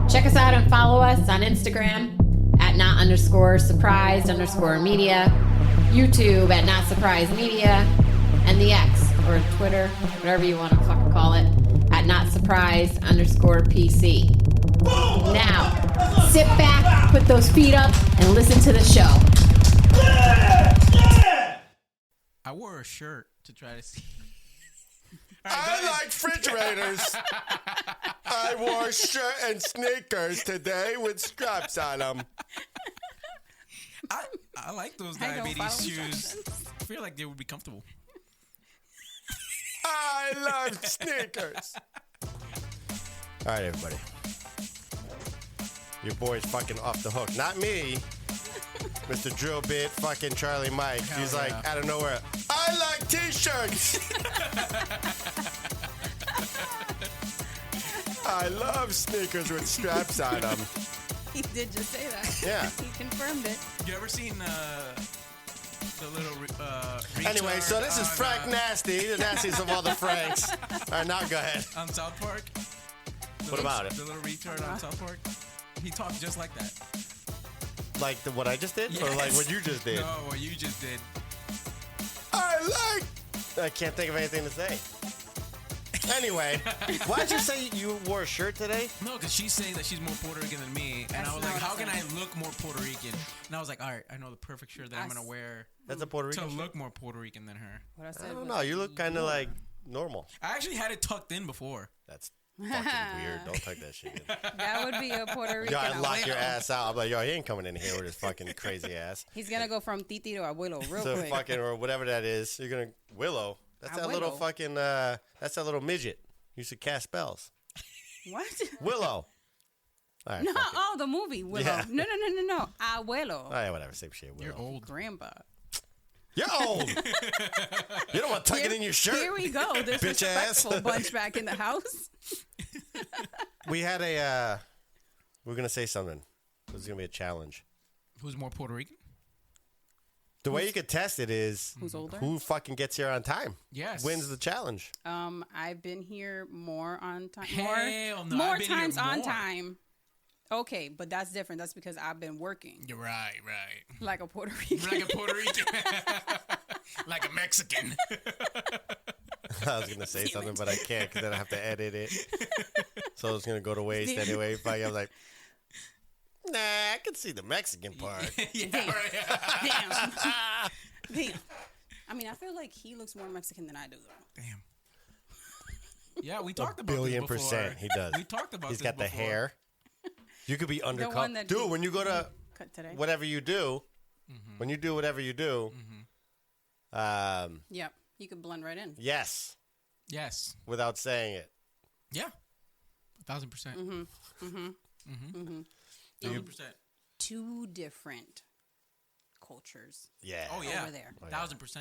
Check us out and follow us on Instagram at not_surprised_media, YouTube at not surprised media, and the X or Twitter, whatever you want to fucking call it, at not surprised_PC. Now, sit back, put those feet up, and listen to the show. I wore a shirt to try to see. I like refrigerators. I wore a shirt and sneakers today with straps on them. I like those diabetes shoes. I feel like they would be comfortable. I love sneakers. All right, everybody. Your boy's fucking off the hook. Not me. Mr. Drill Bit, fucking Charlie Mike. Hell He's yeah. like, out of nowhere, I like t-shirts. I love sneakers with straps on them. He did just say that. Yeah. He confirmed it. You ever seen the little Anyway, so this is Frank Nasty, the nastiest of all the Franks. All right, now go ahead. on South Park? What about it? The little retard on South Park? He talks just like that. Like what I just did? Or like what you just did? No, what you just did. I can't think of anything to say. Anyway, why'd you say you wore a shirt today? No, because she's saying that she's more Puerto Rican than me. And I was like, how can I look more Puerto Rican? And I was like, all right, I know the perfect shirt that I'm going to wear That's a Puerto to Rican shirt? look more Puerto Rican than her. What I said I don't was know. You look kind of like normal. I actually had it tucked in before. That's fucking weird. Don't tuck that shit in. that would be a Puerto Rican. Yo, I lock your abuelo. ass out. I'm like, yo, he ain't coming in here with his fucking crazy ass. He's gonna go from titi to abuelo real So quick. fucking, or whatever that is. You're going to, Willow. That's that little Abuelo. fucking, that's that little midget. Used to cast spells. What? Willow. All right, No, fuck it. oh, the movie Willow. Yeah. No, abuelo. All right, whatever. Same shit. Willow. You're old. Grandpa. You're old. You don't want to tuck it in your shirt. Here we go. This Bitch ass. respectful bunch back in the house. We had a, we're going to say something. This is going to be a challenge. Who's more Puerto Rican? The way you could test it is Who's older? who fucking gets here on time. Yes. Wins the challenge. I've been here more on time. Hell no, more I've been here times on more. time. Okay, but that's different. That's because I've been working You're right. like a Puerto Rican. Like a Puerto Rican. Like a Mexican. I was going to say something, but I can't because then I have to edit it. So it's going to go to waste anyway. But I was like, nah, I can see the Mexican part. Yeah, Damn. right. Damn. I mean, I feel like he looks more Mexican than I do, though. Damn. Yeah, we talked A about billion this before. percent he does. We talked about He's this got the before. hair. You could be undercover. one that Dude, he- when you go to Cut today. whatever you do, when you do whatever you do, Yep. You could blend right in. yes, Yes. without saying it. Yeah. 1,000%. 1,000%. Two different cultures Yeah. Oh, yeah. over there. 1,000%.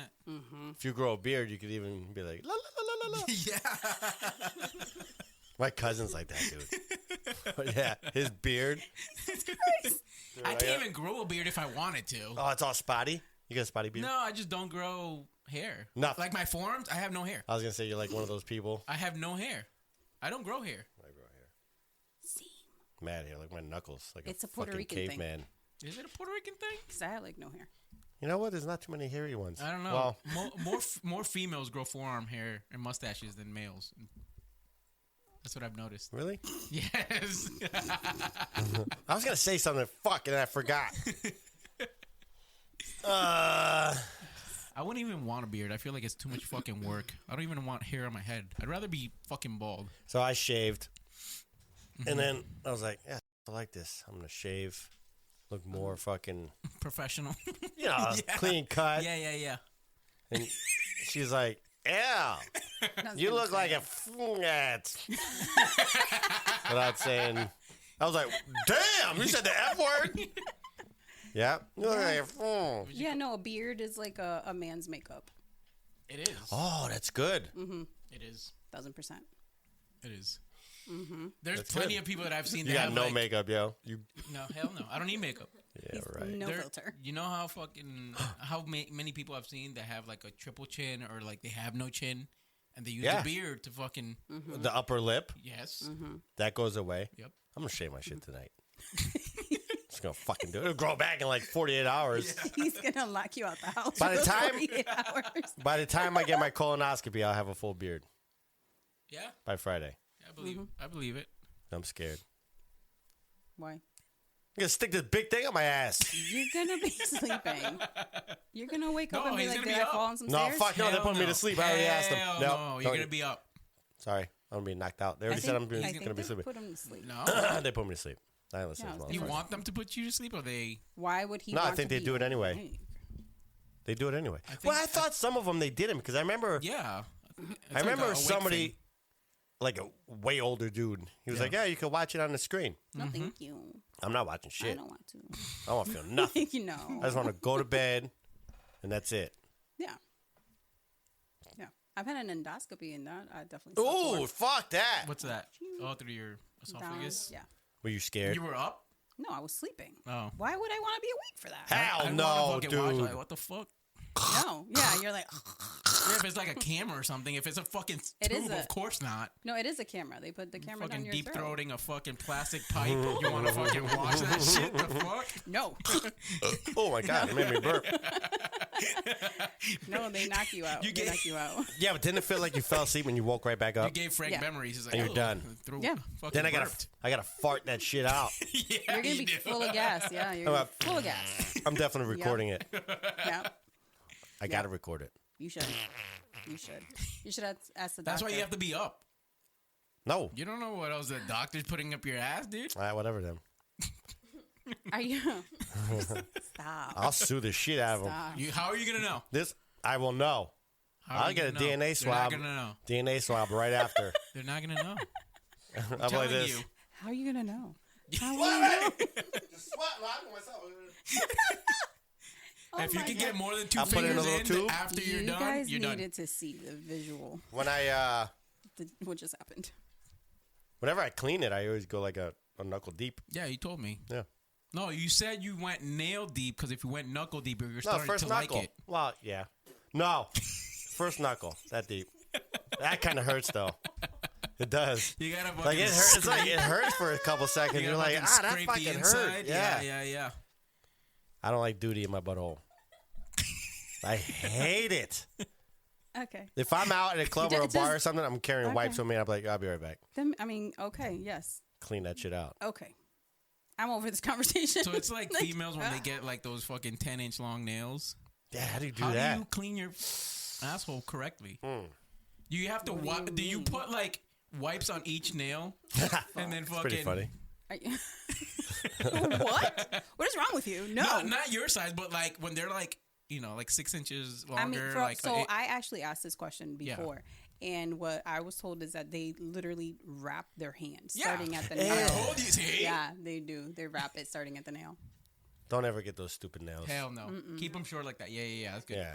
If you grow a beard, you could even be like, la la la la la. Yeah. My cousin's like that, dude. Yeah, his beard. I can't even grow a beard if I wanted to. Oh, it's all spotty. You got a spotty beard? No, I just don't grow hair. Nothing. Like my forearms, I have no hair. I was gonna say you're like one of those people. I have no hair. I don't grow hair. I grow hair. See, Mad hair, like my knuckles, like It's a a Puerto fucking Rican thing. caveman. Is it a Puerto Rican thing? because I had like no hair. You know what? There's not too many hairy ones. I don't know. Well, More females grow forearm hair and mustaches than males. That's what I've noticed. really? Yes. I was gonna say something. Fuck, and I forgot. I wouldn't even want a beard. I feel like it's too much fucking work. I don't even want hair on my head. I'd rather be fucking bald. So I shaved, and then I was like, "Yeah, I like this. I'm gonna shave, look more fucking, Professional. you know, clean cut." Yeah. And she's like, "Yeah, you look like a fat." Without saying, I was like, "Damn, you said the F word." Yeah, you look like a. Yeah, no, a beard is like a man's makeup. It is. Oh, that's good. It is. 1,000%. It is. There's That's plenty good. of people that I've seen You that got have no like, makeup, yo. You. No, hell no. I don't need makeup. Yeah, right. No There- filter. You know how fucking many people I've seen that have like a triple chin or like they have no chin, and they use Yeah. the beard to fucking The upper lip yes. that goes away. Yep. I'm gonna shave my shit tonight. Just gonna fucking do it. It'll grow back in like 48 hours. He's gonna lock you out the house. By the for time- 48 hours. By the time I get my colonoscopy, I'll have a full beard Yeah, by Friday. I believe it. I'm scared. Why? I'm gonna stick this big thing on my ass. You're gonna be sleeping. You're gonna wake up No, and be he's like, gonna "Did be I up. fall on some No, stairs?" fuck no. They're Hell putting me no. to sleep. I already asked them. Hell No, no, you're gonna be up. Sorry, I'm gonna be knocked out. They I already said I'm think gonna be they sleeping. put him to sleep. No. They put me to sleep. I ain't listening to Yeah, this You motherfucker. want them to put you to sleep, or they? Why would he? No, I want think to they be do it anyway. awake? They do it anyway. I think- Well, I thought some of them they didn't because I remember. Yeah. I remember somebody, like a way older dude. He was like, "Yeah, you can watch it on the screen." No, thank you. I'm not watching I shit. don't want to. I don't want to feel nothing. You know. I just want to go to bed, and that's it. Yeah. Yeah. I've had an endoscopy in that. I definitely. Ooh, fuck that. What's that? Oh, through your esophagus. Yeah. Were you scared? You were up. No, I was sleeping. Oh. Why would I want to be awake for that? Hell I no, wanna fucking watch, dude. like, what the fuck? No. Yeah, you're like, Yeah, if it's like a camera or something. If it's a fucking It is tube, a- of course not. no, it is a camera. They put the camera down Fucking your deep throat. throating a fucking plastic pipe. You want to fucking watch that shit? The fuck? No. Oh my god, it made me burp. No, they knock you out. You They get- knock you out. Yeah, but didn't it feel like you fell asleep when you woke right back You up? gave Frank Yeah. memories. He's like, And you're "Oh, done." through- Yeah. fucking Then I burped. gotta fart that shit out. Yeah, You're gonna you be do. full of gas. Yeah, you're Oh, gonna be full of gas. I'm definitely recording it. Yeah, I gotta record it. you should. You should. You should ask the doctor. That's why you have to be up. No. You don't know what else the doctor's putting up your ass, dude. All right, whatever then. Are you? Stop. I'll sue the shit out of them. Stop. How are you gonna know? This I will know. How are I'll you get a gonna know? DNA swab. They're not gonna know. DNA swab right after. They're not gonna know. I'm I'm like telling this. you. How are you gonna know? How will you know? If you my can God. get more than 2 I'll put it in a fingers little in tube. after you're You done, guys you're needed done. to see the visual. When What just happened? whenever I clean it, I always go like a knuckle deep. Yeah, you told me. Yeah. No, you said you went nail deep because if you went knuckle deep, you're No, starting first to knuckle. like it. Well, yeah. No. First knuckle. That deep. That kind of hurts though. It does. You gotta fucking Like it hurts. It's like it hurts for a couple seconds. You You're gotta like, fucking that scrape the fucking inside. hurt. Yeah. I don't like duty in my butthole. I hate it. Okay. If I'm out at a club or a Just- bar or something, I'm carrying wipes Okay. with me. I'm like, I'll be right back. Then I mean, okay, yes, Clean that shit out. okay. I'm over this conversation. So it's like females when they get like those fucking 10-inch long nails. Yeah, how do you do How that? do you clean your asshole correctly? Hmm. Do you have to What do you do you mean? put like wipes on each nail and then It's fucking pretty funny. Are you- what? What is wrong with you? No. not your size, but like when they're like like 6 inches longer. I mean, like I actually asked this question before, and what I was told is that they literally wrap their hands starting at the I nail. told you, see? Yeah, they do. They wrap it starting at the nail. Don't ever get those stupid nails. Hell no. Keep them short like that. Yeah. That's good. Yeah.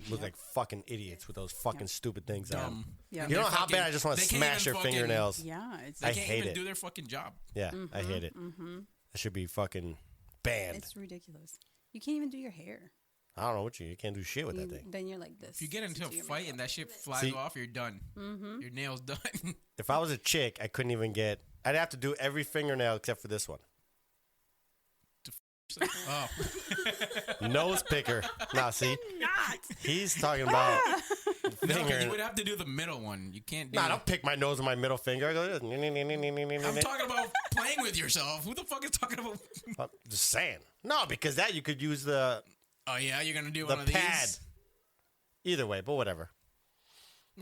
Look like fucking idiots with those fucking stupid things on. Dumb. Yeah. You know They're how fucking- bad I just want to they can't smash even their fucking- fingernails. Yeah, it's They I can't hate even it. do their fucking job. Yeah, I hate it. That should be fucking banned. it's ridiculous. You can't even do your hair. I don't know what you can't do shit with that thing. Then you're like this. If you get into a to your fight makeup. and that shit flies See- off, you're done. Your nail's done. If I was a chick, I couldn't even get. I'd have to do every fingernail except for this one. Oh, Nose picker. Nah, see, not. he's talking about no, 'cause finger. you would have to do the middle one. You can't do. Nah, don't pick my nose with my middle finger. I go, I'm talking about playing with yourself. Who the fuck is talking about? I'm just saying. No, because that you could use the Oh yeah, you're gonna do the one of pad. these. Either way, but whatever.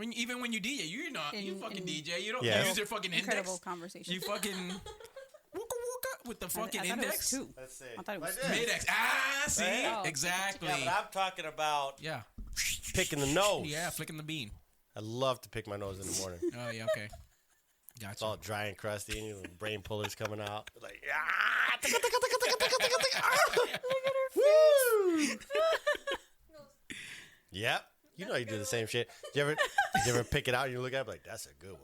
Even when you DJ, you're not. You fucking in- DJ. You don't Yes. use your fucking Incredible index. conversation. You fucking wooka wooka with the fucking I thought it was index. two. Let's see. I thought it was Mid-X. Ah, see? Right? Exactly. Yeah, but I'm talking about Yeah. picking the nose. Yeah, flicking the bean. I love to pick my nose in the morning. Oh, yeah, okay. It's Gotcha. all dry and crusty, and your little brain pullers coming out. Like, Woo! Yep. You know you do the same shit. Did you ever pick it out and you look at it like, that's a good one.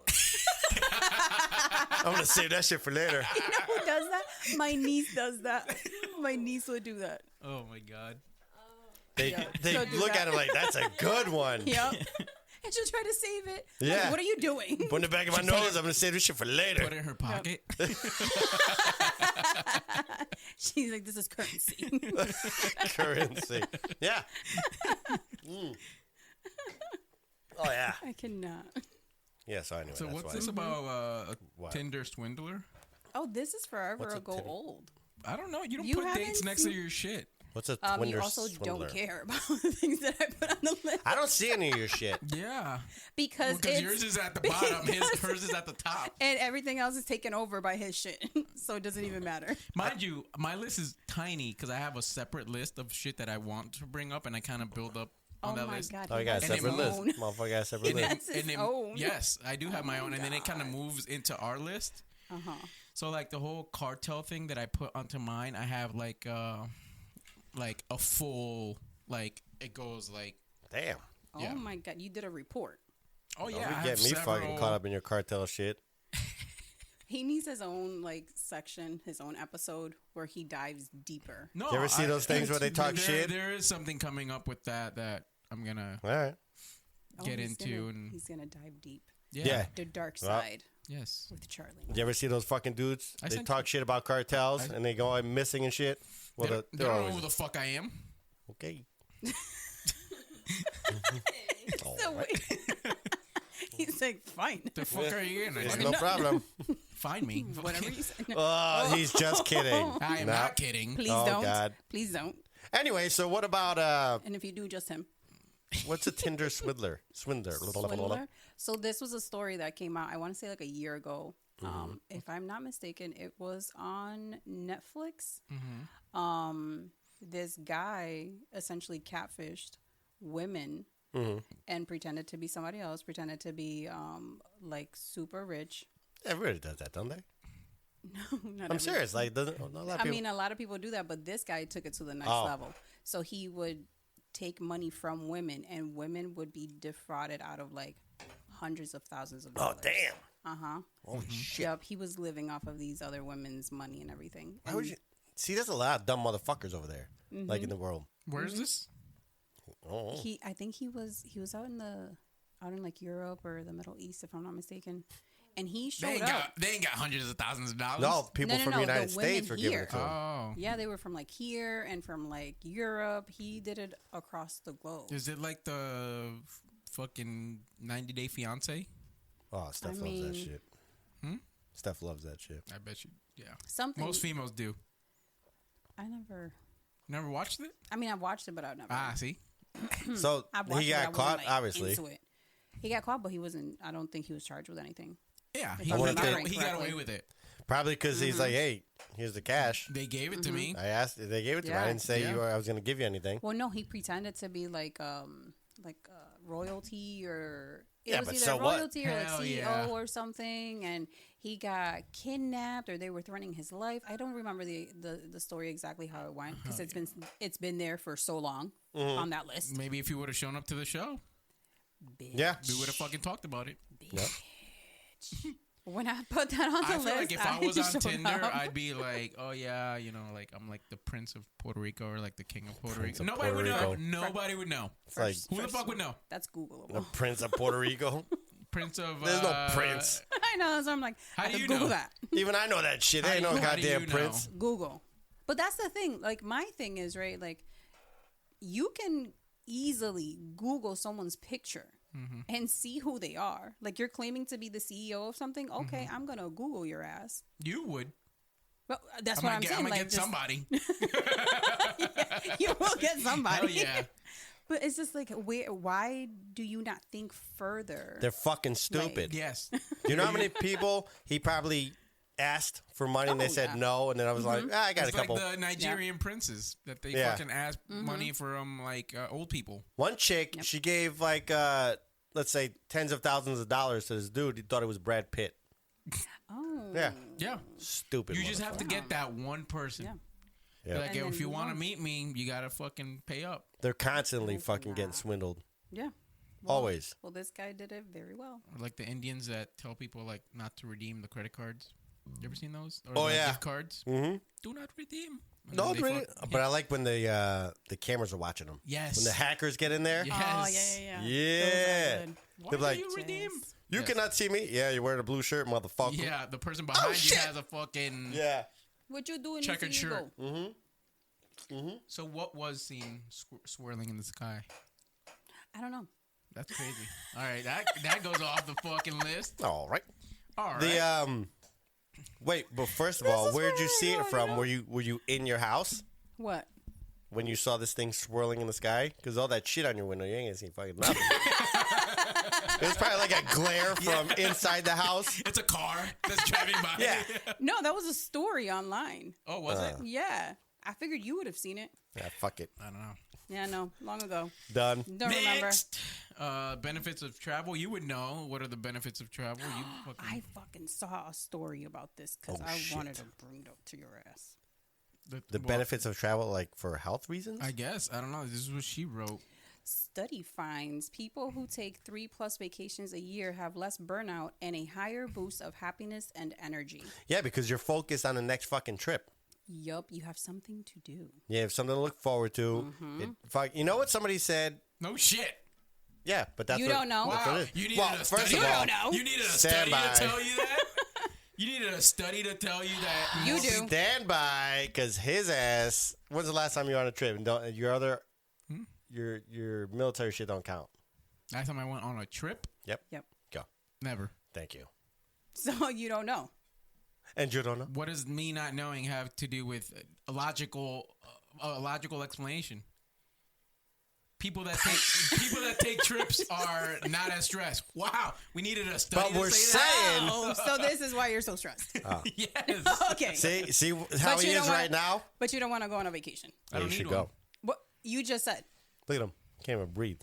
I'm going to save that shit for later. You know who does that? My niece does that. My niece would do that. Oh, my God. They So do look that. at it like, that's a good one. Yep. And she'll try to save it. Yeah. Like, what are you doing? Put in the back of my nose. I'm gonna save this shit for later. Put it in her pocket. She's like, this is currency. Currency. Yeah. Oh yeah. I cannot. Yeah. So anyway, So that's what's why. this about? A What? Tinder swindler? Oh, this is forever What's a ago Tinder? old. I don't know. You don't You put dates haven't next seen- to your shit. What's a You Tinder also swindler? don't care about the things that I put on the list I don't see any of your shit. Yeah. because Because it's, yours is at the bottom. Hers is at the top. and everything else is taken over by his shit, so it doesn't even matter. Mind you, my list is tiny because I have a separate list of shit that I want to bring up, and I kind of build up on Oh that my list. god! Oh, you he got a has his separate list. own. Motherfucker got a separate And list. That's his then, own. yes, I do have my Oh own, my and then it kind of God. moves into our list. Uh-huh. So like the whole cartel thing that I put onto mine, I have like a full it goes like Damn. Oh Yeah. my god! You did a report. oh yeah, You I have get me several, fucking caught up in your cartel shit. He needs his own section, his own episode where he dives deeper. No, You ever see those things where they talk shit? There is something coming up with that I'm gonna All right. get he's into gonna, and he's gonna dive deep. Yeah. The dark Well, side Yes. with Charlie. You ever see those fucking dudes? I They sent talk shit about cartels and they go out missing and shit. Well, They don't, they're they don't know always who the fuck I am. okay. So wait. He's like, fine. The fuck are you in? I It's just- no problem. Find me. Whatever you say. No. Oh, he's just kidding. I am No. not kidding. Please Oh, don't. God. Please don't. Anyway, so what about And if you do, just him. what's a Tinder swindler? Swindler. Swindler. So this was a story that came out, I want to say a year ago. Mm-hmm. If I'm not mistaken, it was on Netflix. Mm-hmm. This guy essentially catfished women Mm-hmm. and pretended to be somebody else, pretended to be super rich. Everybody does that, don't they? Not I'm everybody. serious. Like, doesn't a lot of I people? mean, a lot of people do that, but this guy took it to the next Oh. level. So he would take money from women, and women would be defrauded out of hundreds of thousands of Oh, dollars. damn. Uh-huh. Holy shit. Yep, he was living off of these other women's money and everything. Why would you? See, there's a lot of dumb motherfuckers over there, like in the world. Where's this? Oh, I think he was out in Europe or the Middle East, if I'm not mistaken. And he showed up. They ain't got hundreds of thousands of dollars. no, people No, from no, the the United States women were giving here. it to him. Oh. Yeah, they were from here and from Europe. He did it across the globe. Is it like the fucking 90 Day Fiance? Oh, Steph loves that mean- shit. Steph loves that shit. I bet you. Yeah. Something Most females do. I never. Never watched it? I mean, I watched it, but I've never. Ah, see? So I've watched he it, but I got caught, wasn't, obviously. into it. He got caught, but he wasn't. I don't think he was charged with anything. Yeah. If He, I'm he remembering got, he got correctly. away with it. Probably because he's like, hey, here's the cash. They gave it to me. I asked, they gave it to me. I Yeah. didn't say Yeah. I was going to give you anything. Well, no, he pretended to be royalty or it Yeah, was but either so what? royalty or Hell CEO yeah. or something, and he got kidnapped or they were threatening his life. I don't remember the story exactly how it went because it's been there for so long on that list. Maybe if you would have shown up to the show, Bitch. Yeah. we would have fucking talked about it. Yep. When I put that on the I list, feel like if I was on showed Tinder, up. I'd be like, oh yeah, I'm like the Prince of Puerto Rico or like the King of Puerto Prince Rico. of Nobody Puerto would know. Rico. Nobody would know. It's like Who the fuck would know? That's Googleable. the Prince of Puerto Rico. Prince of. There's no prince. I know, so I'm like, How I have do to you Google know? that. Even I know that shit. There ain't no How do goddamn you know? prince. Google. But that's the thing. My thing is, right, you can easily Google someone's picture and see who they are. You're claiming to be the CEO of something. Okay, I'm going to Google your ass. You would. Well, that's what I'm saying. I'm gonna get just- somebody. You will get somebody. Hell yeah. But it's just why do you not think further? They're fucking stupid. Yes. Do you know how many people he probably asked for money and they Oh, said yeah. no? And then I was like, I got It's a couple. like the Nigerian princes that they Yeah. fucking ask money from old people. One chick, she gave let's say tens of thousands of dollars to this dude. He thought it was Brad Pitt. Oh. Yeah. Yeah. Stupid. You just have to motherfucker. get that one person. Yeah. Yeah. Like, And then if you move want to on. meet me, you gotta fucking pay up. They're constantly fucking getting swindled. Yeah. Always. Well, this guy did it very well. Or like the Indians that tell people like not to redeem the credit cards. You ever seen those? Or Oh, yeah. Gift cards. Mm-hmm. Do not redeem. And No, then they fuck- but I like when the cameras are watching them. Yes. When the hackers get in there. Yes. Oh, yeah. Yeah. Those are good. Why They're do like, you redeem? You Yes. cannot see me. Yeah, you're wearing a blue shirt, motherfucker. Yeah, the person behind you shit. has a fucking Yeah. What you doing? checkered shirt. Mm-hmm. So what was seen swirling in the sky? I don't know. That's crazy. All right, that goes off the fucking list. All right. All right. The wait, but first of all, is where did you where see I it wanna from? know. Were you in your house What? when you saw this thing swirling in the sky? Because all that shit on your window, you ain't gonna see fucking nothing. It was probably like a glare from inside the house. It's a car that's driving by. Yeah. No, that was a story online. Oh, was it? Yeah. I figured you would have seen it. Yeah, fuck it. I don't know. Yeah, no, long ago. Done. Don't remember. Next, benefits of travel. You would know what are the benefits of travel. You fucking, I fucking saw a story about this because Oh, I shit. wanted to bring it up to your ass. The benefits of travel, like for health reasons? I guess. I don't know. This is what she wrote. Study finds people who take 3+ vacations a year have less burnout and a higher boost of happiness and energy. Yeah, because you're focused on the next fucking trip. Yup, you have something to do. You have something to look forward to. You know what somebody said? No shit. Yeah, but that's You what, don't know? that's what Wow. it is. You needed Well, a first study. of You all, don't know. You needed a Stand study by. to tell you that. You needed a study to tell you that. You do. stand by, because his ass. When's the last time you were on a trip? And don't your other, your military shit don't count. Last time I went on a trip, Yep. Yep. Go. never. Thank you. So you don't know. And you don't know. What does me not knowing have to do with a logical explanation? People that take trips are not as stressed. Wow, we needed a study. But to we're say that? saying. Oh, so this is why you're so stressed. Yes. Okay. See how But he you is know right what? now. But you don't want to go on a vacation. I don't you need should one. go. What you just said. Look at him. Can't even breathe.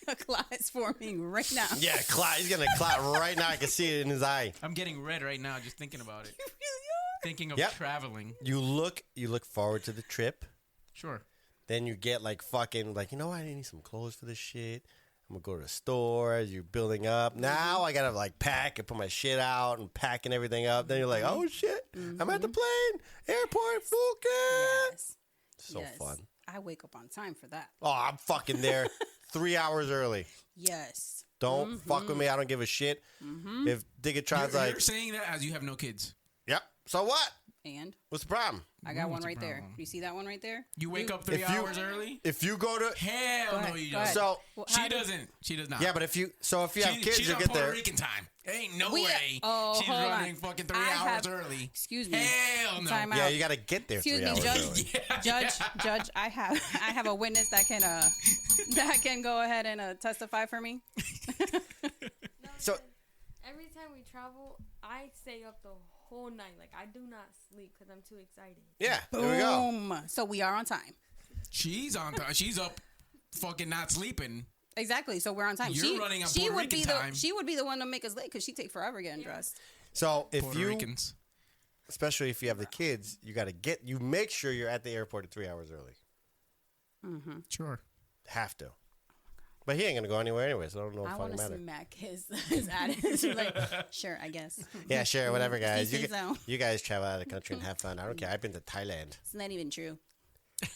A clot is forming right now. Yeah, clot. He's gonna clot right now. I can see it in his eye. I'm getting red right now just thinking about it. You really Thinking of Yep. traveling. You look forward to the trip. Sure. Then you get like fucking like, you know what? I need some clothes for this shit. I'm gonna go to the store as you're building up. Now I gotta like pack and put my shit out and packing everything up. Then you're like, oh shit, I'm at the plane, airport, fucking. Yes. So Yes. fun. I wake up on time for that. Oh, I'm fucking there 3 hours early. Yes. Don't fuck with me. I don't give a shit. If Digatron's You're like, saying that as you have no kids. yep. So what? And What's the problem? I got one what's the right there. problem? You see that one right there? You wake up 3 If you- hours early? If you go to Hell Go no, ahead, you go don't. ahead. so Well, She how do- doesn't. She does not. yeah, but if you have kids, she's you'll on get Puerto there. Rican time. Ain't no We- way. oh, She's hold running on. fucking 3 I hours have- early. Excuse me. Hell no. Time Yeah, out. you got to get there Excuse 3 me, hours Judge. early. Judge, I have a witness that can go ahead and testify for me. So- every time we travel, I stay up the whole night. Like I do not sleep because I'm too excited. Yeah, there we go. Boom. So we are on time. She's on time. She's up fucking not sleeping. Exactly. So we're on time. You're running on Puerto would be Rican time. she would be the one to make us late because she take forever getting dressed. So if Puerto you, Ricans. especially if you have the kids, you got to you make sure you're at the airport at 3 hours early. Sure. Have to. But he ain't gonna go anywhere anyway, so I don't know if I it want fucking to matter. smack his attitude. Like, sure, I guess. Yeah, sure, whatever, guys. He says so. You guys travel out of the country and have fun. I don't care. I've been to Thailand. It's not even true.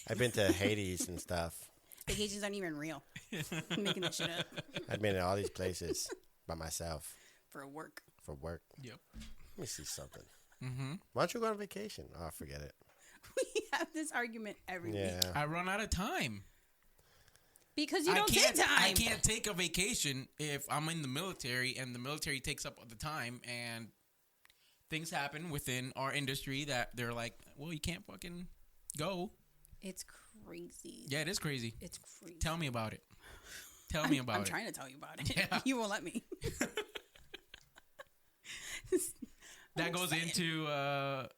I've been to Hades and stuff. Vacations aren't even real. I'm making that shit up I've been to all these places by myself for work. for work. Yep. Let me see something. Why don't you go on vacation? Oh, forget it. We have this argument every week Yeah. I run out of time. because you I don't can't, take time. I can't take a vacation if I'm in the military and the military takes up the time and things happen within our industry that they're like, well, you can't fucking go. It's crazy. Yeah, it is crazy. It's crazy. Tell me about it. Tell me about I'm it. trying to tell you about it. Yeah. You won't let me. That goes into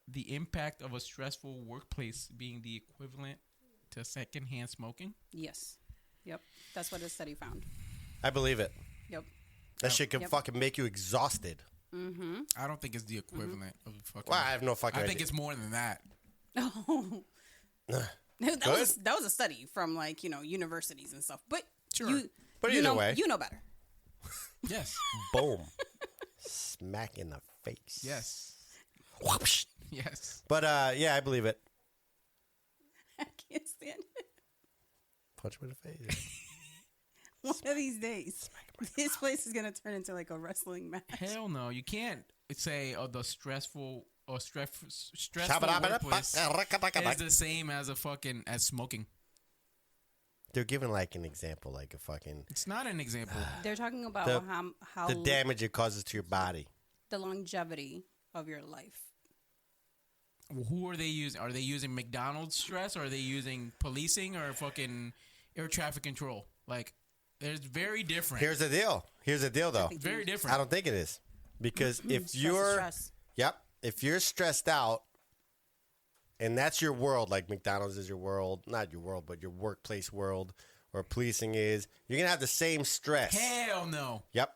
the impact of a stressful workplace being the equivalent to secondhand smoking. Yes. Yep. That's what a study found. I believe it. Yep. That shit can Yep. fucking make you exhausted. I don't think it's the equivalent of fucking. Well, I have no fucking I idea. think it's more than that. Oh. that was a study from like, universities and stuff. But Sure. But you either know, way. you know better. Yes. Boom. Smack in the face. Yes. Whoosh. Yes. But yeah, I believe it. I can't stand it. Punch him in the face. One of these days, this place is gonna turn into like a wrestling match. Hell no. You can't say the stressful workplace is the same as as smoking. They're giving like an example, like a fucking It's not an example. They're talking about The- how the damage it causes to your body. the longevity of your life. Who are they using? Are they using McDonald's stress? Or are they using policing or fucking air traffic control? Like, it's very different. Here's the deal. Here's the deal, though. Very different. I don't think it is because if Stress is you're stress. if you're stressed out, and that's your world, like McDonald's is your world, not your world, but your workplace world, or policing is, you're gonna have the same stress. Hell no. Yep,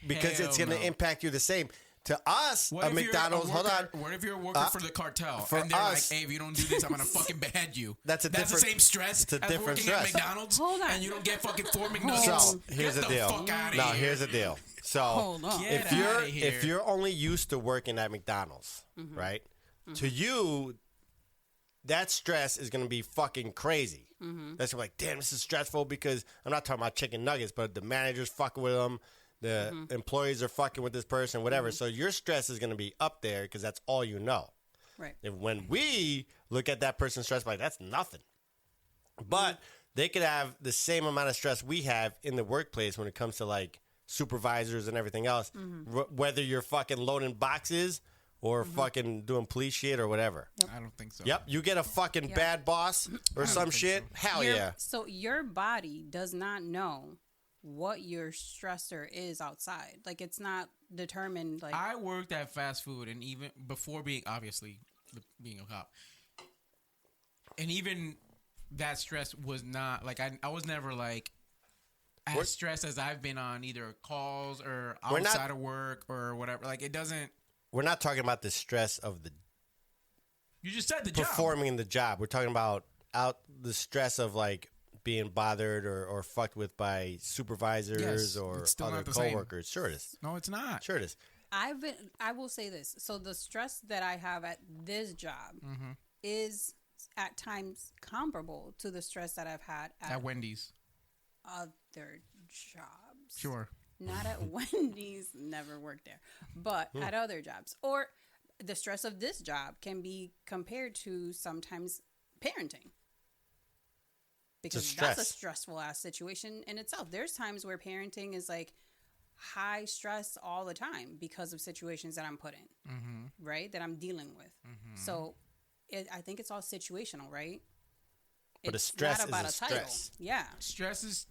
because it's Hell gonna no. impact you the same. To us, What a if you're McDonald's. Hold on. What if you're working for the cartel for and they're us- like, "Hey, if you don't do this, I'm gonna fucking behead you." That's the different- same stress. it's a as different working stress. at McDonald's. Hold on. And you don't get fucking 4 McNuggets. So here's Get the deal. Fuck outta No, here. here's the deal. So Hold on. Get if outta you're here. if you're only used to working at McDonald's, right? To you, that stress is gonna be fucking crazy. That's gonna be like, damn, this is stressful because I'm not talking about chicken nuggets, but the manager's fucking with them, the employees are fucking with this person, whatever. So your stress is gonna be up there because that's all you know. Right. And when we look at that person's stress, like that's nothing. But they could have the same amount of stress we have in the workplace when it comes to like supervisors and everything else, whether you're fucking loading boxes or fucking doing police shit or whatever. I don't think so. Yep, you get a fucking bad boss or some shit. Hell yeah. So your body does not know what your stressor is outside. Like it's not determined. Like I worked at fast food, and even before being a cop, and even that stress was not like I was never like as stressed as I've been on either calls or We're not- outside of work or whatever. Like it doesn't. We're not talking about the stress of the You just said the job. performing the job. We're talking about the stress of like being bothered or fucked with by supervisors Yes, or it's still other not the same. coworkers. Sure it is. No, it's not. Sure it is. I will say this. So the stress that I have at this job is at times comparable to the stress that I've had At Wendy's. other jobs. Sure. Not at Wendy's, never worked there, but at other jobs. Or the stress of this job can be compared to sometimes parenting. Because that's a stress. stressful ass situation in itself. There's times where parenting is like high stress all the time because of situations that I'm put in, right? That I'm dealing with. So I think it's all situational, right? But a It's stress not is about a title. stress. Yeah. Stress is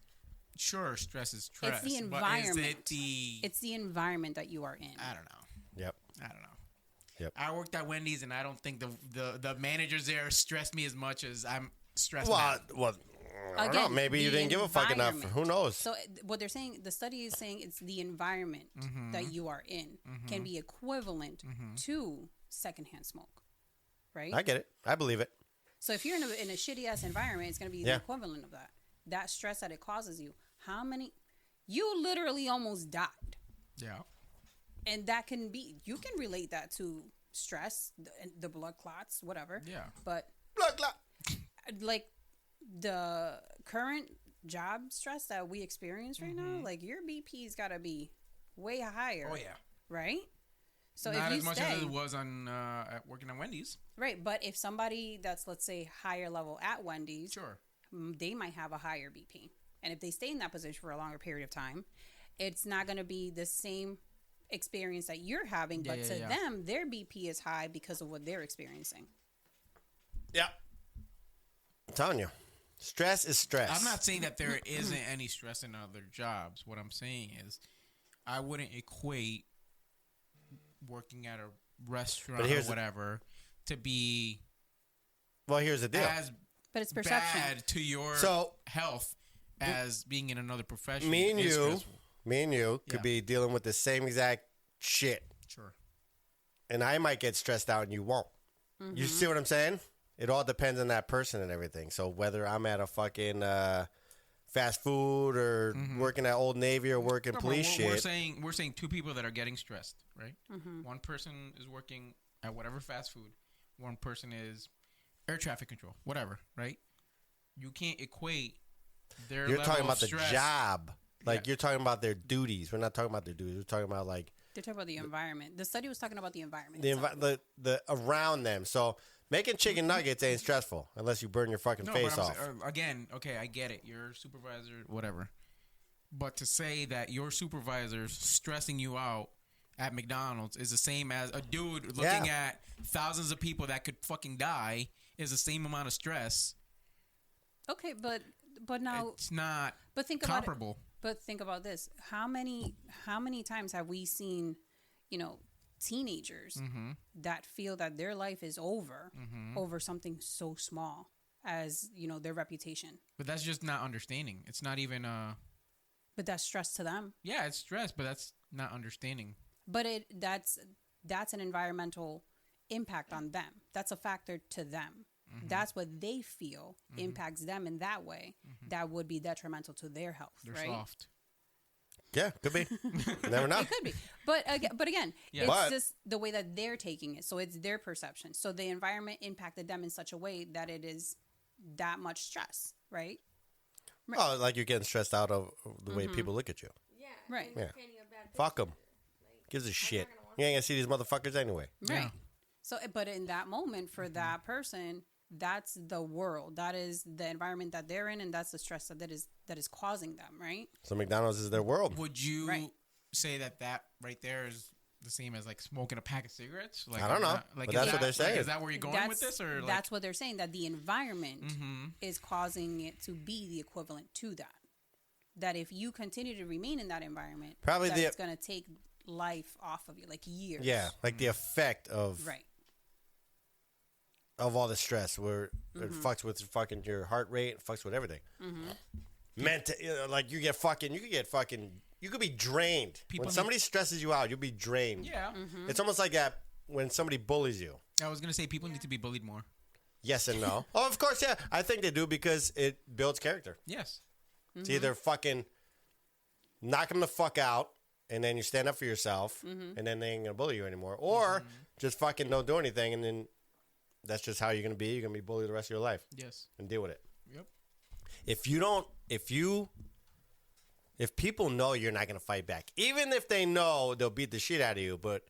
stress is stress. It's the But environment. is it It's the environment that you are in. I don't know. Yep. I don't know. Yep. I worked at Wendy's, and I don't think the managers there stressed me as much as I'm stressed Well, now. I don't know. Again, Maybe you the didn't give a fuck enough. environment. Who knows? So what they're saying, the study is saying it's the environment that you are in can be equivalent to secondhand smoke, right? I get it. I believe it. So if you're in a shitty ass environment, it's going to be the Yeah. equivalent of that. That stress that it causes you. You literally almost died. Yeah. And that can be, you can relate that to stress, the blood clots, whatever. Yeah. But Look, look. like the current job stress that we experience right now, like your BP's got to be way higher. Oh yeah. Right? So Not if you as much stay, as it was on at working at Wendy's. right, but if somebody that's, let's say, higher level at Wendy's, Sure. they might have a higher BP. And if they stay in that position for a longer period of time, it's not going to be the same experience that you're having, but to them, their BP is high because of what they're experiencing. Yep. I'm telling you. Stress is stress. I'm not saying that there isn't any stress in other jobs. What I'm saying is, I wouldn't equate working at a restaurant or whatever to be Well, here's the deal. as But it's perception. bad to your health as being in another profession. Me and is you stressful. could Yeah. be dealing with the same exact shit. Sure. And I might get stressed out and you won't. You see what I'm saying? It all depends on that person and everything. So whether I'm at a fucking fast food or working at Old Navy or working No, bro, police shit. We're saying two people that are getting stressed, right? One person is working at whatever fast food. One person is air traffic control, whatever, right? You can't equate their You're level talking of about the stress. job. Like, Yeah. you're talking about their duties. We're not talking about their duties. We're talking about, like, They're talking about the environment. The study was talking about the environment. the itself. the around them. So making chicken nuggets ain't stressful unless you burn your fucking face but off. again, okay, I get it. Your supervisor, whatever. But to say that your supervisor's stressing you out at McDonald's is the same as a dude looking at thousands of people that could fucking die is the same amount of stress. Okay, but now, It's not but think about it. comparable. But think about this: how many times have we seen, teenagers that feel that their life is over something so small as their reputation? But that's just not understanding. It's not even But that's stress to them. yeah, it's stress, but that's not understanding. But that's an environmental impact on them. That's a factor to them. That's what they feel impacts them in that way. That would be detrimental to their health. They're right? soft. Yeah, could be. Never know. It could be, but again, Yeah. it's But- just the way that they're taking it. So it's their perception. So the environment impacted them in such a way that it is that much stress, right? Oh, like you're getting stressed out of the way people look at you. Yeah. Right. and you're Yeah. painting a bad Fuck them. Like, Gives a shit. gonna want You ain't gonna see these motherfuckers anyway. Right. Yeah. So, but in that moment, for that person, that's the world. That is the environment that they're in, and that's the stress that is causing them. Right. So McDonald's is their world. Would you Right. say that right there is the same as like smoking a pack of cigarettes? Like I don't know, like but is that's what they're saying. Is that where you're going with this, or like, that's what they're saying, that the environment is causing it to be the equivalent to that. That if you continue to remain in that environment, Probably that the- it's going to take life off of you, like years. Yeah, like the effect of Right. all the stress, where it fucks with fucking your heart rate, it fucks with everything. Like you could be drained. People When need- somebody stresses you out, you'll be drained. yeah? It's almost like that when somebody bullies you. I was gonna say people need to be bullied more. Yes and no. Oh, of course, yeah. I think they do because it builds character. Yes. It's either fucking knock them the fuck out, and then you stand up for yourself, and then they ain't gonna bully you anymore, or just fucking don't do anything, and then that's just how you're gonna be. You're gonna be bullied the rest of your life, Yes. and deal with it. Yep. If people know you're not gonna fight back, even if they know they'll beat the shit out of you, but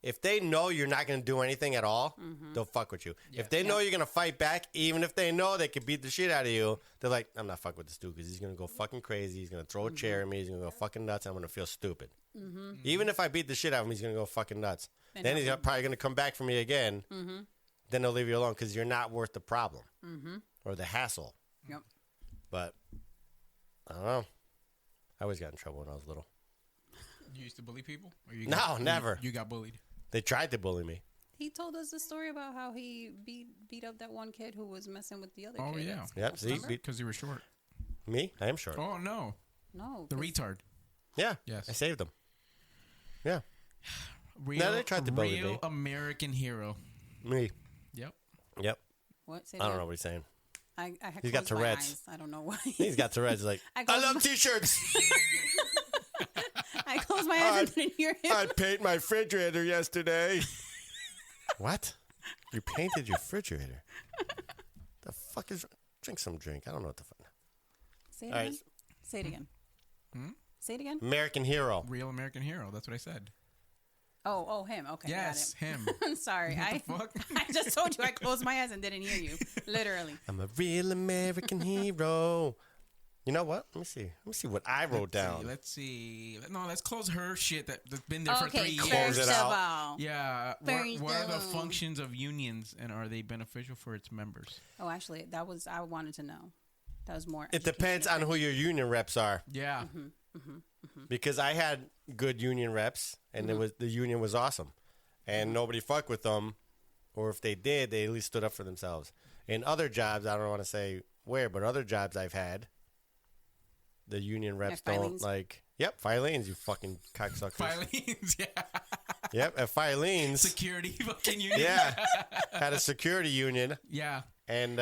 if they know you're not gonna do anything at all, they'll fuck with you. If they know you're gonna fight back, even if they know they could beat the shit out of you, they're like, I'm not fucking with this dude because he's gonna go fucking crazy. He's gonna throw a chair at me. He's gonna go fucking nuts. I'm gonna feel stupid. Even if I beat the shit out of him, he's gonna go fucking nuts. And Then he's nothing. probably gonna come back for me again. Then they'll leave you alone because you're not worth the problem or the hassle. Yep. But I don't know. I always got in trouble when I was little. You used to bully people? Or you No, never. You got bullied. They tried to bully me. He told us the story about how he beat up that one kid who was messing with the other Oh, kid. yeah. Yep. See, Remember? Because you were short. me, I am short. Oh no, No. the 'cause- retard. Yeah. Yes. I saved them. Yeah. Real, they tried to bully real me. American hero. Me. Yep. Yep. What? Say I don't that? know what he's saying. I He's got closed my Tourette's. eyes. I don't know why. He's got Tourette's. Like, I I closed love my- t-shirts. I closed my eyes and didn't hear him. I painted my refrigerator yesterday. What? You painted your refrigerator? The fuck is... Drink some drink. I don't know what the fuck. Say it All right. again. Say it again. Say it again. American hero. Real American hero. That's what I said. Oh, him. Okay, Yes, got him. it. I'm sorry. What the fuck? I just told you I closed my eyes and didn't hear you. Literally. I'm a real American hero. You know what? Let me see. Let me see what I wrote down. Let's see. No, let's close her shit that's been there for Okay, 3 years. Close first it of out. all. Yeah. First What are the of all. functions of unions, and are they beneficial for its members? Oh, actually, I wanted to know. That was more. It depends on who your union reps are. Yeah. Because I had good union reps, and the union was awesome, and nobody fucked with them, or if they did, they at least stood up for themselves. In other jobs, I don't want to say where, but other jobs I've had, the union reps don't Filene's? like. Yep, Filene's, you fucking cocksuckers. Filings. Yeah. Yep, at Filene's. Security fucking union. Yeah, had a security union, Yeah. and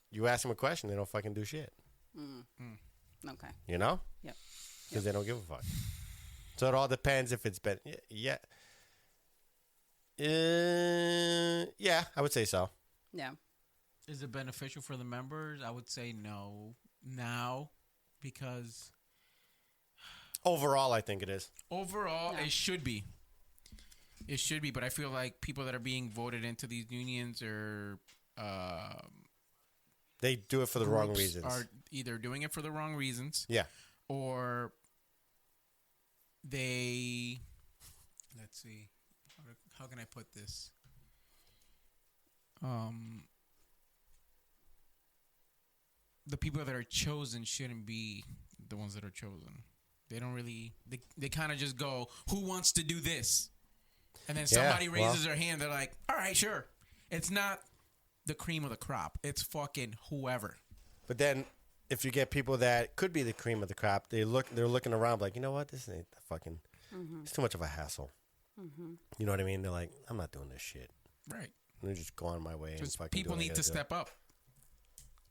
you ask them a question, they don't fucking do shit. Okay. You know? Yep. Because they don't give a fuck. So it all depends if it's been. Yeah. Yeah, I would say so. Yeah. Is it beneficial for the members? I would say no now, because Overall, I think it is. overall Yeah. it should be. It should be, but I feel like people that are being voted into these unions are They do it for the wrong groups reasons. are either doing it for the wrong reasons, Yeah. or they, let's see, how can I put this? The people that are chosen shouldn't be the ones that are chosen. They don't really. They kind of just go, "Who wants to do this?" And then somebody raises their hand. They're like, "All right, sure." It's not the cream of the crop. It's fucking whoever. But then, if you get people that could be the cream of the crop, they're looking around like, you know what, this ain't the fucking. It's too much of a hassle. You know what I mean? They're like, I'm not doing this shit. Right. Let me just go on my way. Because and fucking people do what I need gotta to do. step up.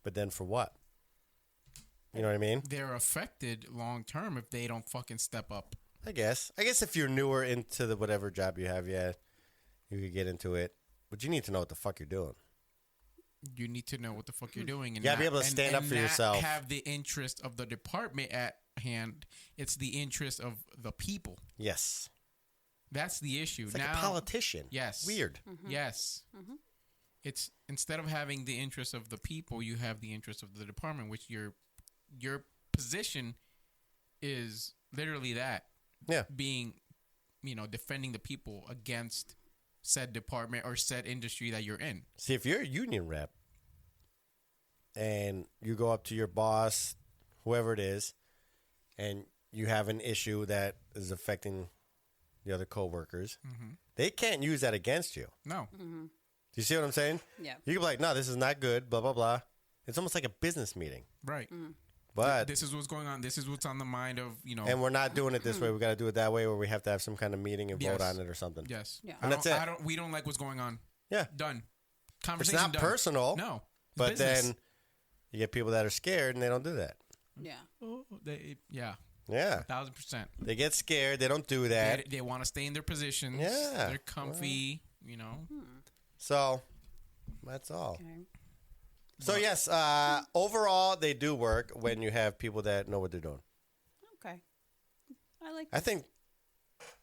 But then for what? You know what I mean? They're affected long term if they don't fucking step up. I guess if you're newer into the whatever job you have, yeah, you could get into it. But you need to know what the fuck you're doing. You need to know what the fuck you're doing. And You gotta be not- able to stand up and for not yourself. Have the interest of the department at hand. It's the interest of the people. Yes. That's the issue. It's like now, a politician. Yes. Weird. Yes. It's instead of having the interest of the people, you have the interest of the department, which your position is literally that. Yeah. Being, defending the people against said department or said industry that you're in. See, if you're a union rep and you go up to your boss, whoever it is, and you have an issue that is affecting the other coworkers, they can't use that against you. No. Do you see what I'm saying? Yeah. You can be like, no, this is not good, blah, blah, blah. It's almost like a business meeting. Right. But, This is what's going on. This is what's on the mind of, and we're not doing it this way. We got to do it that way, where we have to have some kind of meeting and vote Yes. on it or something. yes. Yeah. And that's it. We don't like what's going on. Yeah. Done. It's Conversation not done. personal. No. It's But business. then you get people that are scared and they don't do that. Yeah. Yeah. Yeah. 1,000%. They get scared. They don't do that. They want to stay in their positions. Yeah. They're comfy, So that's all. Okay. So yes, overall they do work when you have people that know what they're doing. Okay. I like. I think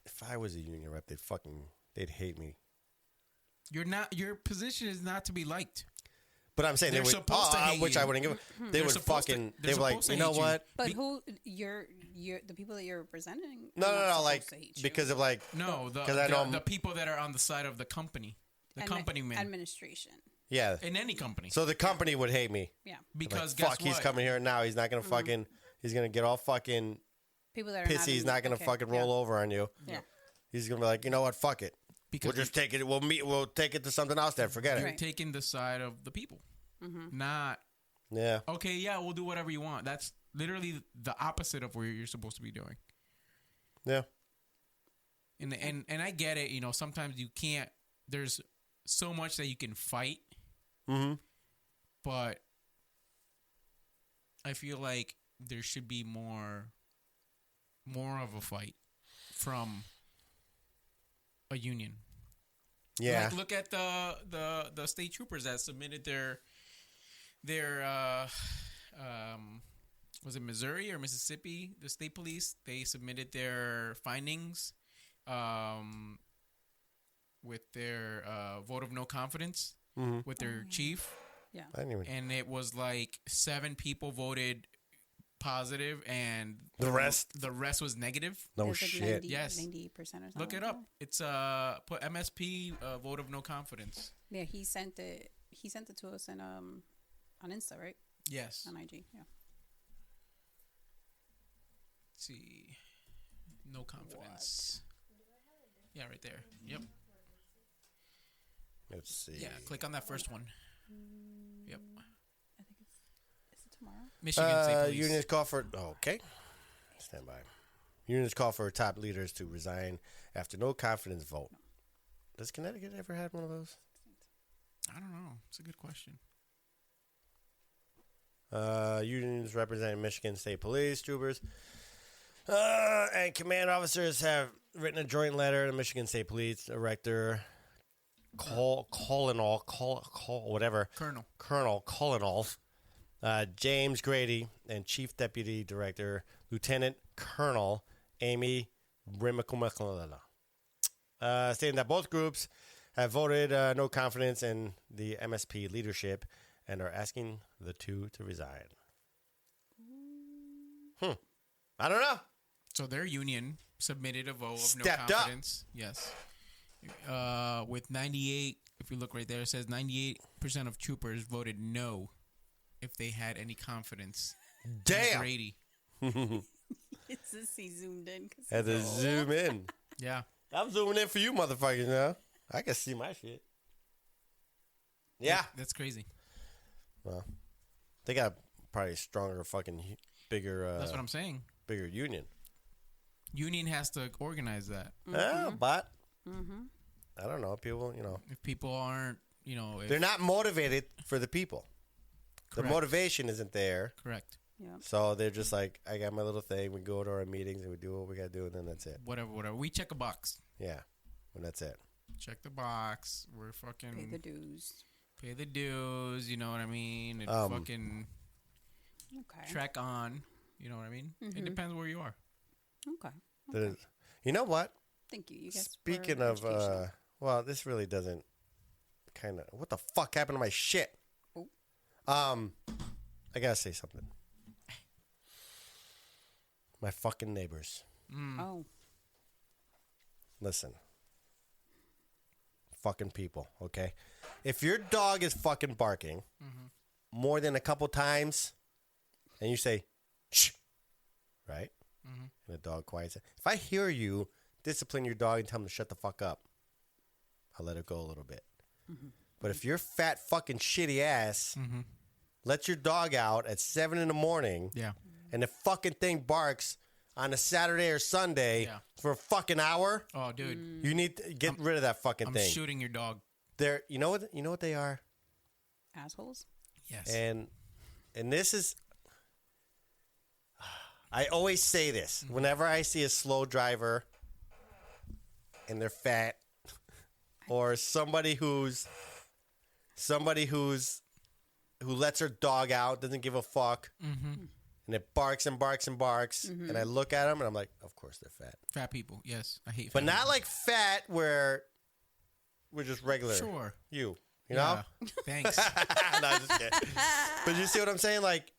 if I was a union rep, they'd hate me. Your position is not to be liked. But I'm saying They're they would, supposed to hate which you. I wouldn't give. They They're would supposed to- fucking. they're They were like, supposed to you know hate you. what? But Be- who you're the people that you're representing? No, are not supposed like to hate you. because of like. No, Because I know the people that are on the side of the company. The company man. administration. Yeah. In any company. So the company would hate me. Yeah. Because Like, guess fuck, what? he's coming here now. He's not gonna fucking. He's gonna get all fucking People that are pissy. He's not gonna okay, fucking yeah. roll over on you. Yeah. He's gonna be like, you know what? Fuck it. Because We'll just take it. We'll meet. We'll take it to something else. Then forget you're it. Right. taking the side of the people. Not, Yeah. okay, yeah, we'll do whatever you want. That's literally the opposite of what you're supposed to be doing. Yeah. And I get it, sometimes you can't, there's so much that you can fight, but I feel like there should be more of a fight from a union. Yeah. Like, look at the state troopers that submitted their was it Missouri or Mississippi? The state police, they submitted their findings with their vote of no confidence with their chief, Yeah. I didn't even. and it was like 7 people voted positive, and The rest? the rest was negative. No It's like shit. 90, Yes. 90% or something. Look it like up. It's put MSP vote of no confidence. that. Yeah, he sent it. He sent it to us in on Insta, right? Yes. On IG. Yeah. Let's see. No confidence. Yeah, right there. Yep. Let's see. Yeah, click on that first one. Yep. I think is it tomorrow? Michigan State Police. Unions call for. Okay. Stand by. Unions call for top leaders to resign after no confidence vote. Does Connecticut ever had one of those? I don't know. It's a good question. Unions representing Michigan State Police troopers and command officers have written a joint letter to Michigan State Police Director Colonel James Grady and Chief Deputy Director Lieutenant Colonel Amy Rimakumakalala, stating that both groups have voted no confidence in the MSP leadership and are asking the two to resign. I don't know. So their union submitted a vote of Stepped no up. confidence. Yes. With 98, if you look right there, it says 98% of troopers voted no if they had any confidence. Damn. Grady. It's just he zoomed in. Had to zoom in. Yeah. I'm zooming in for you motherfuckers now. I can see my shit. Yeah. That's crazy. Well, they got probably stronger fucking bigger That's what I'm saying. bigger union. Union has to organize that. But I don't know. People, If people aren't, if, they're not motivated for the people. Correct. The motivation isn't there. correct. Yeah. So they're just like, I got my little thing. We go to our meetings and we do what we got to do, and then that's it. Whatever. We check a box. Yeah. And that's it. Check the box. We're fucking Pay the dues. pay the dues. You know what I mean? And fucking Okay. track on. You know what I mean? It depends where you are. Okay. That is- You know what? Thank you. You guys. Speaking for of, education. well, this really doesn't kind of. What the fuck happened to my shit? Oh. I gotta say something. My fucking neighbors. Oh. Listen. Fucking people, okay? If your dog is fucking barking more than a couple times, and you say, shh, right? And the dog quiets it. If I hear you discipline your dog and tell him to shut the fuck up, I'll let it go a little bit. But if your fat fucking shitty ass lets your dog out at 7 in the morning Yeah. and the fucking thing barks on a Saturday or Sunday Yeah. for a fucking hour, Oh, dude. you need to get rid of that fucking I'm thing. shooting your dog. They're, you know what they are? Assholes. Yes. And this is, I always say this whenever I see a slow driver and they're fat, or somebody who lets her dog out, doesn't give a fuck, and it barks and barks and barks, and I look at them and I'm like, of course they're fat, Fat people. Yes. I hate fat but not people. like fat where we're just regular. Sure. You know. Yeah. Thanks. No, I'm just kidding. But you see what I'm saying? Like,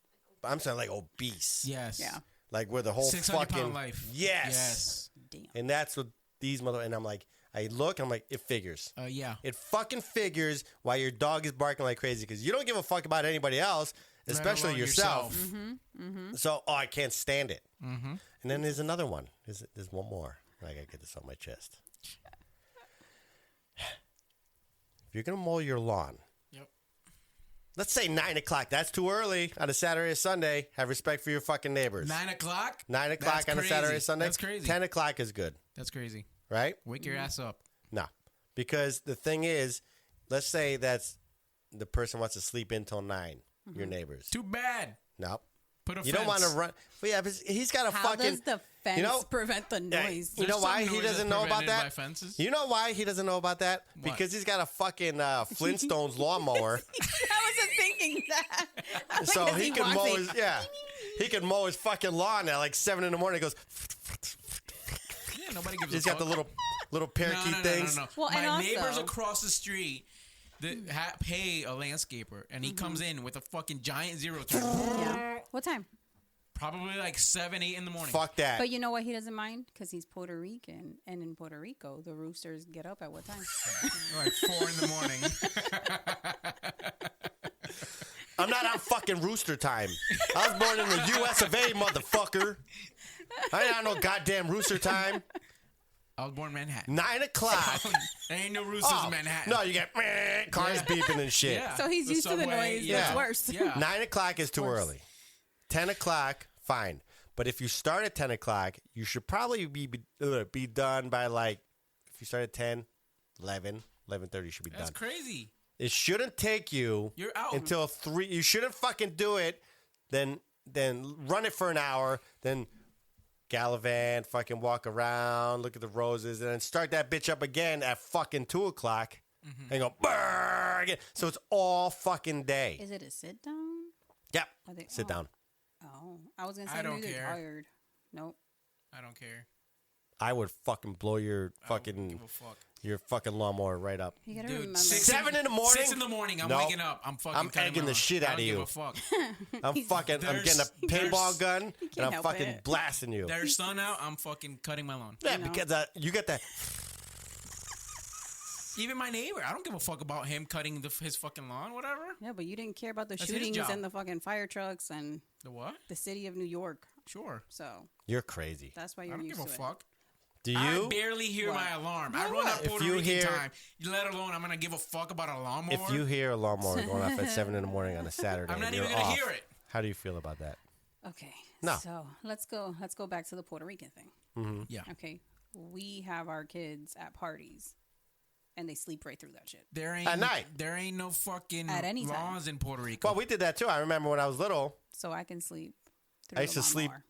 I'm saying like obese. Yes. Yeah. Like where the whole 600 fucking pound life. Yes. Yes. Damn. And that's what these mother. And I'm like, I look, I'm like, it figures. Yeah. It fucking figures why your dog is barking like crazy because you don't give a fuck about anybody else, Let especially alone yourself. yourself. So, I can't stand it. And then there's another one. There's one more. I gotta get this on my chest. If you're gonna mow your lawn, Yep. let's say 9 o'clock. That's too early on a Saturday or Sunday. Have respect for your fucking neighbors. 9 o'clock? 9 o'clock That's on a crazy. Saturday or Sunday. That's crazy. 10 o'clock is good, That's crazy. right? Wake your ass up. No, because the thing is, let's say that's the person wants to sleep in till 9. Your neighbors. Too bad. No, Put a you fence. don't want to run. But yeah, but he's got a How fucking. does the fence you know- prevent the Yeah, noise? you know There's why some he noise doesn't that's know about prevented by that? fences. You know why he doesn't know about that? What? Because he's got a fucking Flintstones lawnmower, I wasn't thinking that. I was so like, he does can want mow it? his he can mow his fucking lawn at like 7 in the morning. He goes. Yeah, nobody gives He's a got the fuck. little parakeet things. No. Well, and My also- neighbors across the street that pay a landscaper, and he comes in with a fucking giant zero turn. Yeah. What time? Probably like 7, 8 in the morning. Fuck that. But you know what? He doesn't mind because he's Puerto Rican, and in Puerto Rico, the roosters get up at what time? Like 4 in the morning. I'm not on fucking rooster time. I was born in the U.S. of A, motherfucker. I ain't on no goddamn rooster time. I was born in Manhattan. 9 o'clock. There ain't no roosters Oh, in Manhattan. no, you get cars beeping and shit. Yeah. So he's The used to the subway, noise. yeah. That's worse. Yeah. 9 o'clock is too Worse. early. 10 o'clock, fine. But if you start at 10 o'clock, you should probably be done by like, if you start at 10, 11, 11:30 should be That's done. crazy. It shouldn't take you You're out. until 3. You shouldn't fucking do it then run it for an hour, then gallivant, fucking walk around, look at the roses, and then start that bitch up again at fucking 2:00 and go brrr again. So it's all fucking day. Is it a sit down? Yep. They, Sit down. Oh, I was gonna say I don't maybe they're care. tired. Nope. I don't care. I would fucking blow your I don't fucking give a fuck. your fucking lawnmower right up. You gotta Dude, remember. 7 in the morning. 6 in the morning. I'm No. waking up. I'm fucking. I'm cutting egging my the lawn. shit I out don't of give you. a fuck. I'm getting a paintball gun and I'm help fucking it. blasting you. There's sun out. I'm fucking cutting my lawn. Yeah, You know? because you get that. Even my neighbor. I don't give a fuck about him cutting his fucking lawn. Whatever. Yeah, but you didn't care about the That's his shootings job. and the fucking fire trucks and The what? the city of New York. Sure. So You're crazy. that's why I you're don't used give a to fuck. Do I you? barely hear What? my alarm. You I know run what? out If Puerto you Rican hear- time. Let alone I'm gonna give a fuck about a lawnmower. If you hear a lawnmower going off at 7 in the morning on a Saturday, I'm not and you're even gonna off, hear it. How do you feel about that? it. Okay. No. So let's go back to the Puerto Rican thing. Mm-hmm. Yeah. Okay. We have our kids at parties and they sleep right through that shit. There ain't At night. There ain't no fucking At any time. laws in Puerto Rico. Well, we did that too. I remember when I was little. So I can sleep through I used the to sleep. lawnmower.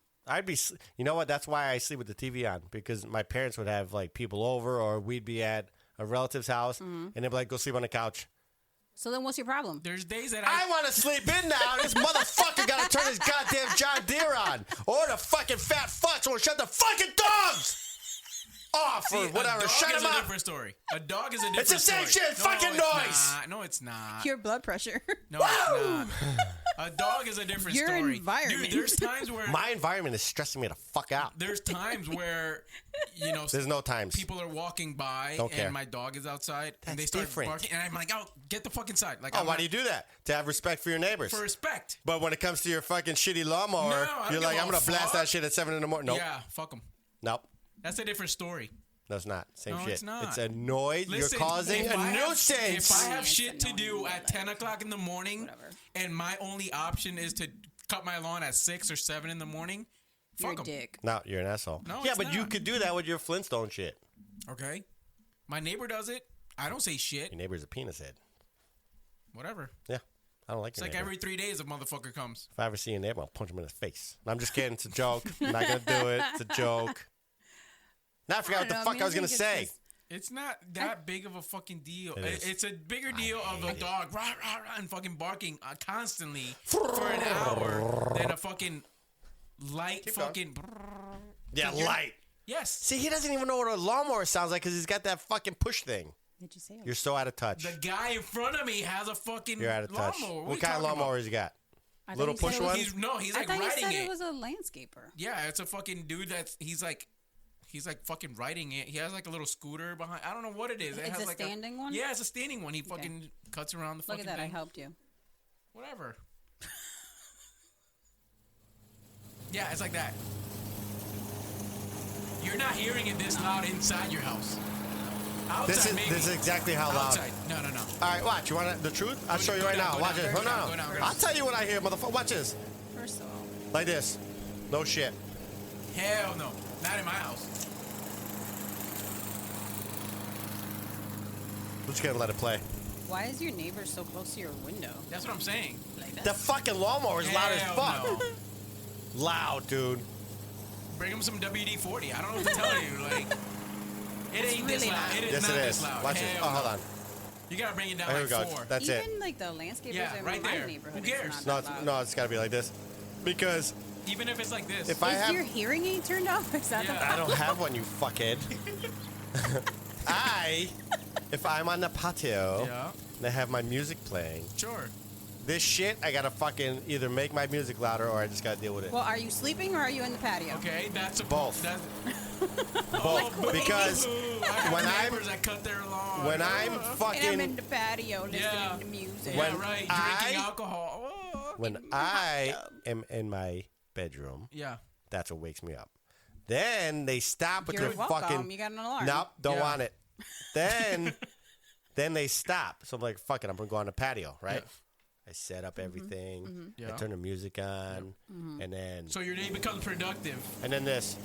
You know what? That's why I sleep with the TV on, because my parents would have like people over, or we'd be at a relative's house, Mm-hmm. and they'd be like, "Go sleep on the couch." So then what's your problem? There's days that I want to sleep in now. This motherfucker got to turn his goddamn John Deere on, or the fucking fat fucks will shut the fucking dogs off, See, or whatever. A dog Shut is him a up. different story. A dog is a different It's the same story. shit, fucking it's noise. Not. No, it's not. Your blood pressure. No, it's not. A dog is a different Your story. environment. Dude, there's times where My environment is stressing me the fuck out. there's times where There's no times. people are walking by Don't care. and my dog is outside and they That's start different. barking and I'm like, oh, get the fuck inside. Like, Oh, I'm why like, do you do that? To have respect for your neighbors. for respect. But when it comes to your fucking shitty lawnmower, No, I don't you're give like, a I'm going to blast fuck. that shit at 7 in the morning. Nope. Yeah, fuck them. Nope. That's a different story. No, it's not. Same No, shit. it's not. It's a noise. Listen, You're causing if a I have- nuisance. If I have It's shit to do annoying, at like, 10 o'clock in the morning whatever. and my only option is to cut my lawn at 6 or 7 in the morning, You're fuck a 'em. dick. No, you're an asshole. No, yeah, it's but you not. could do that with your Flintstone shit. Okay? My neighbor does it. I don't say shit. Your neighbor's a penis head. Whatever. Yeah. I don't like It's your like neighbor. every 3 days a motherfucker comes. If I ever see a neighbor, I'll punch him in the face. No, I'm just kidding. It's a joke. I'm not going to do it. It's a joke. Now I forgot what the fuck I was going to say. It's not that big of a fucking deal. It is. It's a bigger deal of a hate it. dog rah, rah, rah, and fucking barking constantly for an hour than a fucking light Keep going. fucking. Yeah, So you're- light. Yes. See, he doesn't even know what a lawnmower sounds like because he's got that fucking push thing. Did you say it? You're so out of touch. The guy in front of me has a fucking You're out of touch. lawnmower. What kind of lawnmower has he got? I thought Little you said push it was- one? He's I like thought you riding said it. it was a landscaper. Yeah, it's a fucking dude he's like fucking riding it. He has like a little scooter behind. I don't know what it is. It It's has a like standing one? Yeah, it's a standing one. He fucking cuts around the Look fucking at that. thing. I helped you. Whatever. Yeah, it's like that. You're not hearing it this loud inside your house. Outside, maybe. This is exactly how loud. Outside. No. All right, watch. You want the truth? I'll show you go right down, now. go Watch down, it. go Hold down, on. go down, go down. I'll tell you what I hear, motherfucker. Watch this. First of all, Like this. No shit. Hell no. Not in my house. We're just gonna let it play. why is your neighbor so close to your window? That's what I'm saying. Like The that's fucking lawnmower is loud as Hell fuck. no. Loud, dude. Bring him some WD-40. I don't know what to tell you. Like, it ain't this really loud. loud. It is Yes, not it this is. loud. Watch it. Hell Oh, hold no. on. You gotta bring it down Here we like go. 4. That's even it. like the landscapers Yeah, in right my there. neighborhood. Who cares? It's No, not it's, that loud. no, it's got to be like this. Because Even if it's like this. if I Is have, your hearing aid turned off? Is that Yeah. I don't have one, you fuckhead. If I'm on the patio Yeah. and I have my music playing, Sure. this shit, I gotta fucking either make my music louder or I just gotta deal with it. Well, are you sleeping or are you in the patio? Okay, that's a Both. That's, Both. boo, Because boo. I have when I'm- neighbors that cut their lawn. when I'm And I'm in fucking, the patio listening Yeah. to music. Yeah, when right. I- Drinking alcohol. Oh. when I am in my bedroom, Yeah. that's what wakes me up. Then they stop with You're their welcome. fucking. You got an alarm. Nope, don't Yeah. want it. Then they stop. So I'm like, fuck it, I'm gonna go on the patio, right? I set up everything. Yeah. I turn the music on, and then So your day becomes productive. this.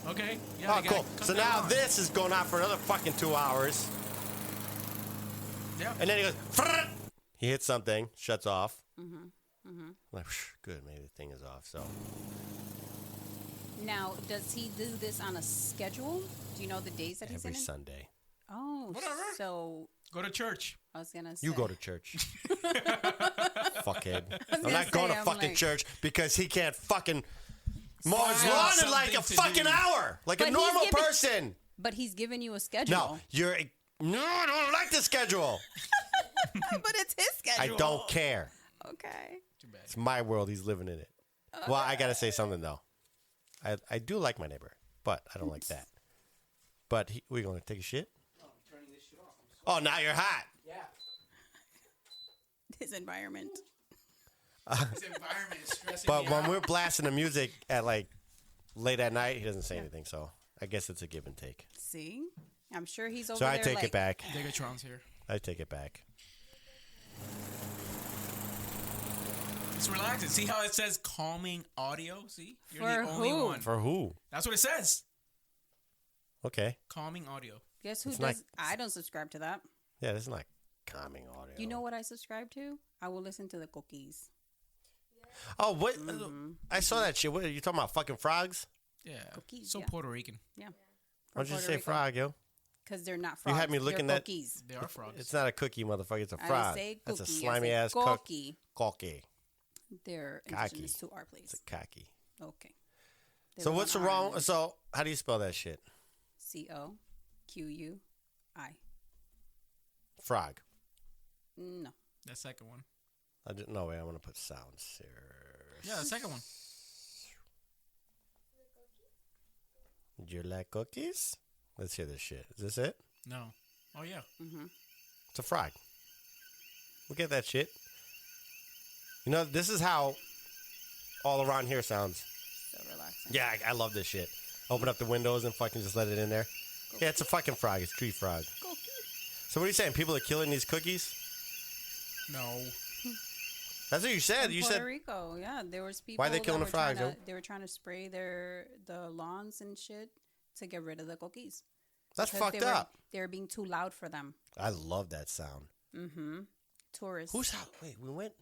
Okay. Yeah, Oh, they gotta cool. cut So their now lawn. this is going on for another fucking 2 hours, Yeah. and then he goes. "Frrrt." He hits something, shuts off. I'm like, good, maybe the thing is off. So Now, does he do this on a schedule? Do you know the days that he's every in it? Sunday. Oh, Whatever. So Go to church. I was gonna say You go to church. Fuckhead. I'm gonna not going say, to I'm fucking like- church because he can't fucking mow his Find lawn in like a something to fucking do. hour. Like But a he's normal giving- person. But he's giving you a schedule. No, I don't like the schedule. But it's his I schedule. don't care. Okay. Too bad. It's my world. He's living in it. Well, I got to say something, though. I do like my neighbor, but I don't like that. But we going to take a shit? Oh, now you're hot. His environment. His environment is stressing But me when out. we're blasting the music at like late at night, he doesn't say anything. So I guess it's a give and take. See? I'm sure he's over So I there take like, it back. Degatron's here. I take it back. It's relaxing. See how it says calming audio? See? You're For the only who? one. For who? That's what it says. Okay. Calming audio. Guess who It's does? not- I don't subscribe to that. Yeah, this is not calming audio. You know what I subscribe to? I will listen to the cookies. Oh, what? I saw that shit. What are you talking about? Fucking frogs? Yeah. Cookies, So yeah. Puerto Rican. Yeah. Why don't you say frog, yo? Because they're not You frogs. had me looking they're at- cookies. They are frogs. It's not a cookie, motherfucker. It's a I frog. didn't say That's a cookie. I slimy said ass cook. cookie. Cocky. They're Cocky. indigenous to our place. It's a cocky. Okay. They So live what's on wrong? Ireland. So how do you spell that shit? COQUI. Frog. No. That second one. No way. I want to put sounds here. Yeah, the second one. Do you like cookies? Let's hear this shit. Is this it? No. Oh, yeah. It's a frog. Look at that shit. You know, this is how all around here sounds. So relaxing. Yeah, I love this shit. Open up the windows and fucking just let it in there. Yeah, it's a fucking frog. It's a tree frog. Cookie. So what are you saying? People are killing these cookies? No. That's what you said. You Puerto said Rico, yeah, there was people. Why they killing that the were trying frogs, to- They were trying to spray the lawns and shit to get rid of the cookies. that's Because fucked up. They were being too loud for them. I love that sound. Tourists. Whose house? Wait, we went.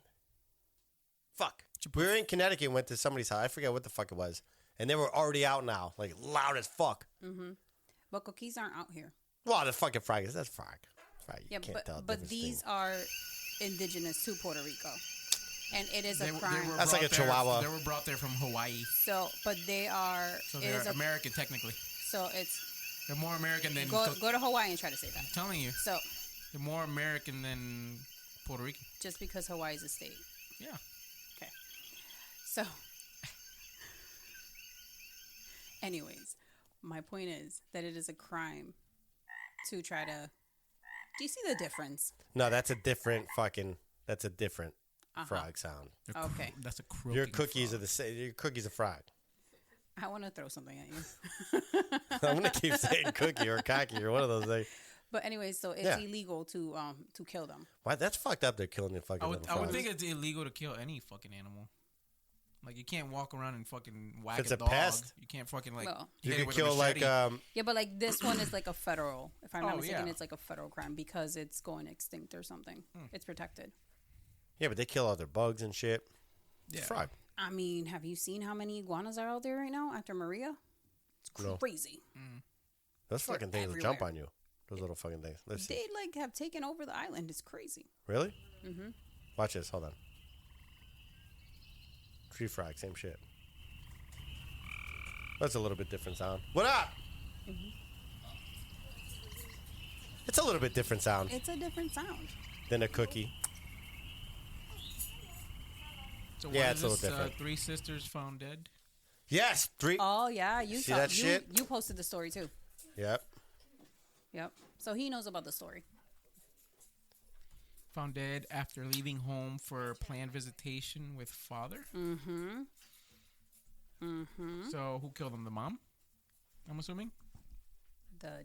Fuck. We were in Connecticut and went to somebody's house. I forget what the fuck it was. And they were already out now, like loud as fuck. But cookies aren't out here. Well, the fucking frog is that's frog. Frog. You Yeah, can't tell. the but difference these between- are indigenous to Puerto Rico, and it is a They were crime. That's like brought a there- chihuahua. They were brought there from Hawaii. So, but they are. So it they're is a, American, technically. so it's They're more American than... go to Hawaii and try to say that. I'm telling you. So They're more American than Puerto Rican. just because Hawaii is a state. Yeah. Okay. So, anyways, my point is that it is a crime to try to. Do you see the difference? No, that's a different fucking. That's a different frog sound. Okay. That's a croaking Your cookies frog. are the same. Your cookies are frog. I want to throw something at you. I'm gonna keep saying cookie or cocky or one of those things. But anyways, so it's Yeah. illegal to kill them. Why? That's fucked up. They're killing the fucking. I would little frogs. think it's illegal to kill any fucking animal. Like, you can't walk around and fucking whack it's a a dog. pest? You can't fucking, like, Well- You hit it could with kill a like machete. Yeah, but like this one is like a federal. If I'm not Oh, mistaken, yeah. it's like a federal crime because it's going extinct or something. Hmm. It's protected. yeah, but they kill other bugs and shit. Yeah. Frog. I mean, have you seen how many iguanas are out there right now after Maria? It's No. crazy. Those They're fucking things will jump everywhere. on you. Those little fucking things. Let's see. They like have taken over the island. It's crazy. Really? Mm-hmm. Watch this. Hold on. Tree frog, same shit. That's a little bit different sound. What up? It's a little bit different sound It's a different sound. than a cookie. So Yeah, what it's is a little this, different. 3 sisters found dead? Yes, three. Oh yeah, you See saw that you, shit? You posted the story too. Yep. Yep. So he knows about the story. Found dead after leaving home for planned visitation with father? Mm-hmm. So who killed him? The mom? I'm assuming?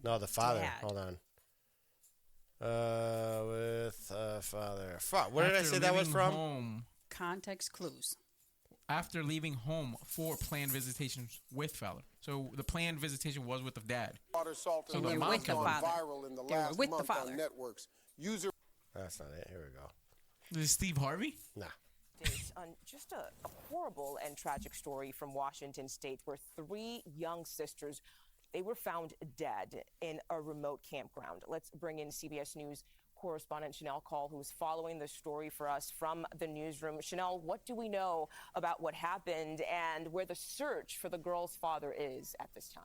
No, the father. Dad. Hold on. With father. Fuck. Where did I After say that was leaving from? Home, Context clues. after leaving home for planned visitations with father. So the planned visitation was with the dad. So the They're mom with the killed him. father. viral in the They were last with the month father. on networks. User That's not it. Here we go. This is Steve Harvey? Nah. On just a horrible and tragic story from Washington State where 3 young sisters, they were found dead in a remote campground. Let's bring in CBS News correspondent Chanel Call, who's following the story for us from the newsroom. Chanel, what do we know about what happened and where the search for the girl's father is at this time?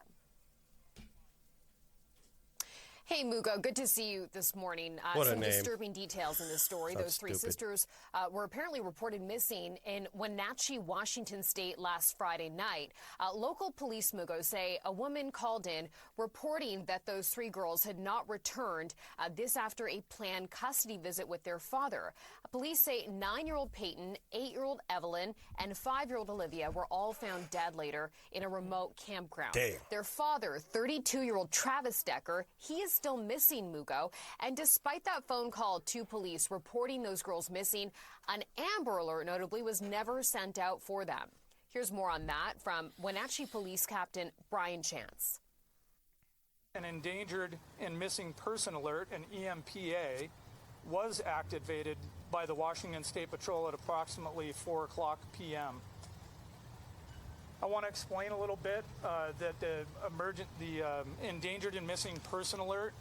Hey, Mugo, good to see you this morning. Some disturbing details in this story. Those 3 sisters were apparently reported missing in Wenatchee, Washington State last Friday night. Local police, Mugo, say a woman called in reporting that those 3 girls had not returned, this after a planned custody visit with their father. Police say 9-year-old Peyton, 8-year-old Evelyn, and 5-year-old Olivia were all found dead later in a remote campground. Damn. Their father, 32-year-old Travis Decker, he is still missing, Mugo. And despite that phone call to police reporting those girls missing, an Amber Alert, notably, was never sent out for them. Here's more on that from Wenatchee Police Captain Brian Chance. An endangered and missing person alert, an EMPA, was activated by the Washington State Patrol at approximately 4 o'clock p.m. I want to explain a little bit that the endangered and missing person alert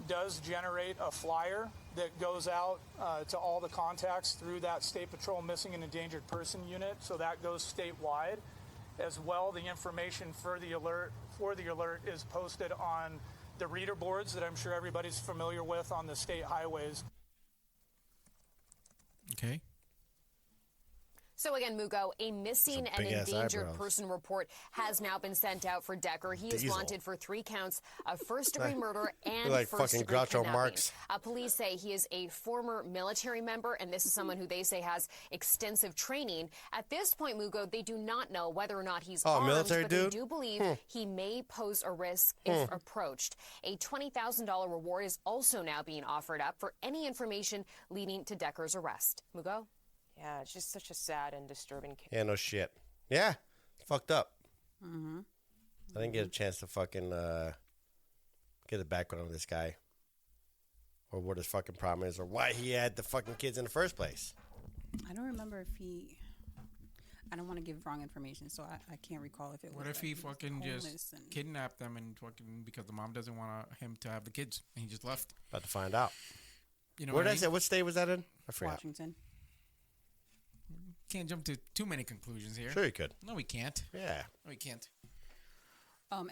does generate a flyer that goes out to all the contacts through that State Patrol missing and endangered person unit. So that goes statewide. As well, the information for the alert is posted on the reader boards that I'm sure everybody's familiar with on the state highways. Okay. So again, Mugo, a missing and endangered person report has now been sent out for Decker. He is wanted for 3 counts of first-degree murder and like first-degree fucking Groucho kidnapping. Marx. Police say he is a former military member, and this is someone who they say has extensive training. At this point, Mugo, they do not know whether or not he's armed, military but dude? they do believe he may pose a risk if approached. A $20,000 reward is also now being offered up for any information leading to Decker's arrest. Mugo? Yeah, it's just such a sad and disturbing case. Yeah, no shit. Yeah, it's fucked up. Mm-hmm. I didn't get a chance to fucking get the background of this guy, or what his fucking problem is, or why he had the fucking kids in the first place. I don't remember if he. I don't want to give wrong information, so I can't recall if it was. What if like he fucking just and kidnapped them and fucking because the mom doesn't want him to have the kids and he just left? About to find out. You know Where what did I I mean? say? What state was that in? I forgot. Washington. Can't jump to too many conclusions here. Sure you could. No, we can't. Yeah. No, we can't.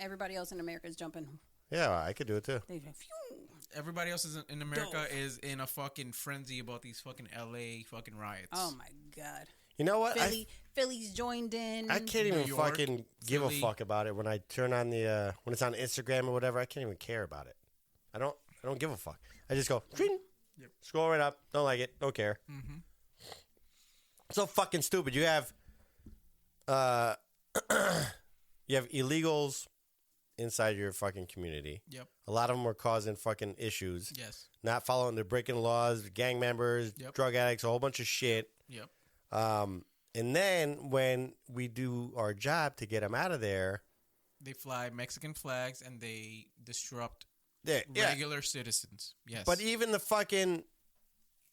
Everybody else in America is jumping. Yeah, I could do it too. They went, phew. Everybody else in America is in a fucking frenzy about these fucking LA fucking riots. Oh my God. You know what? Philly's joined in. I can't even New York, fucking give a Philly. fuck about it when I turn on the when it's on Instagram or whatever. I can't even care about it. I don't give a fuck. I just go scroll right up. Don't like it. Don't care. Mm-hmm. So fucking stupid. You have illegals inside your fucking community. Yep. A lot of them are causing fucking issues. Yes. Not following, they're breaking laws, gang members, drug addicts, a whole bunch of shit. Yep. And then when we do our job to get them out of there, They fly Mexican flags and they disrupt yeah. regular citizens. Yes. But even the fucking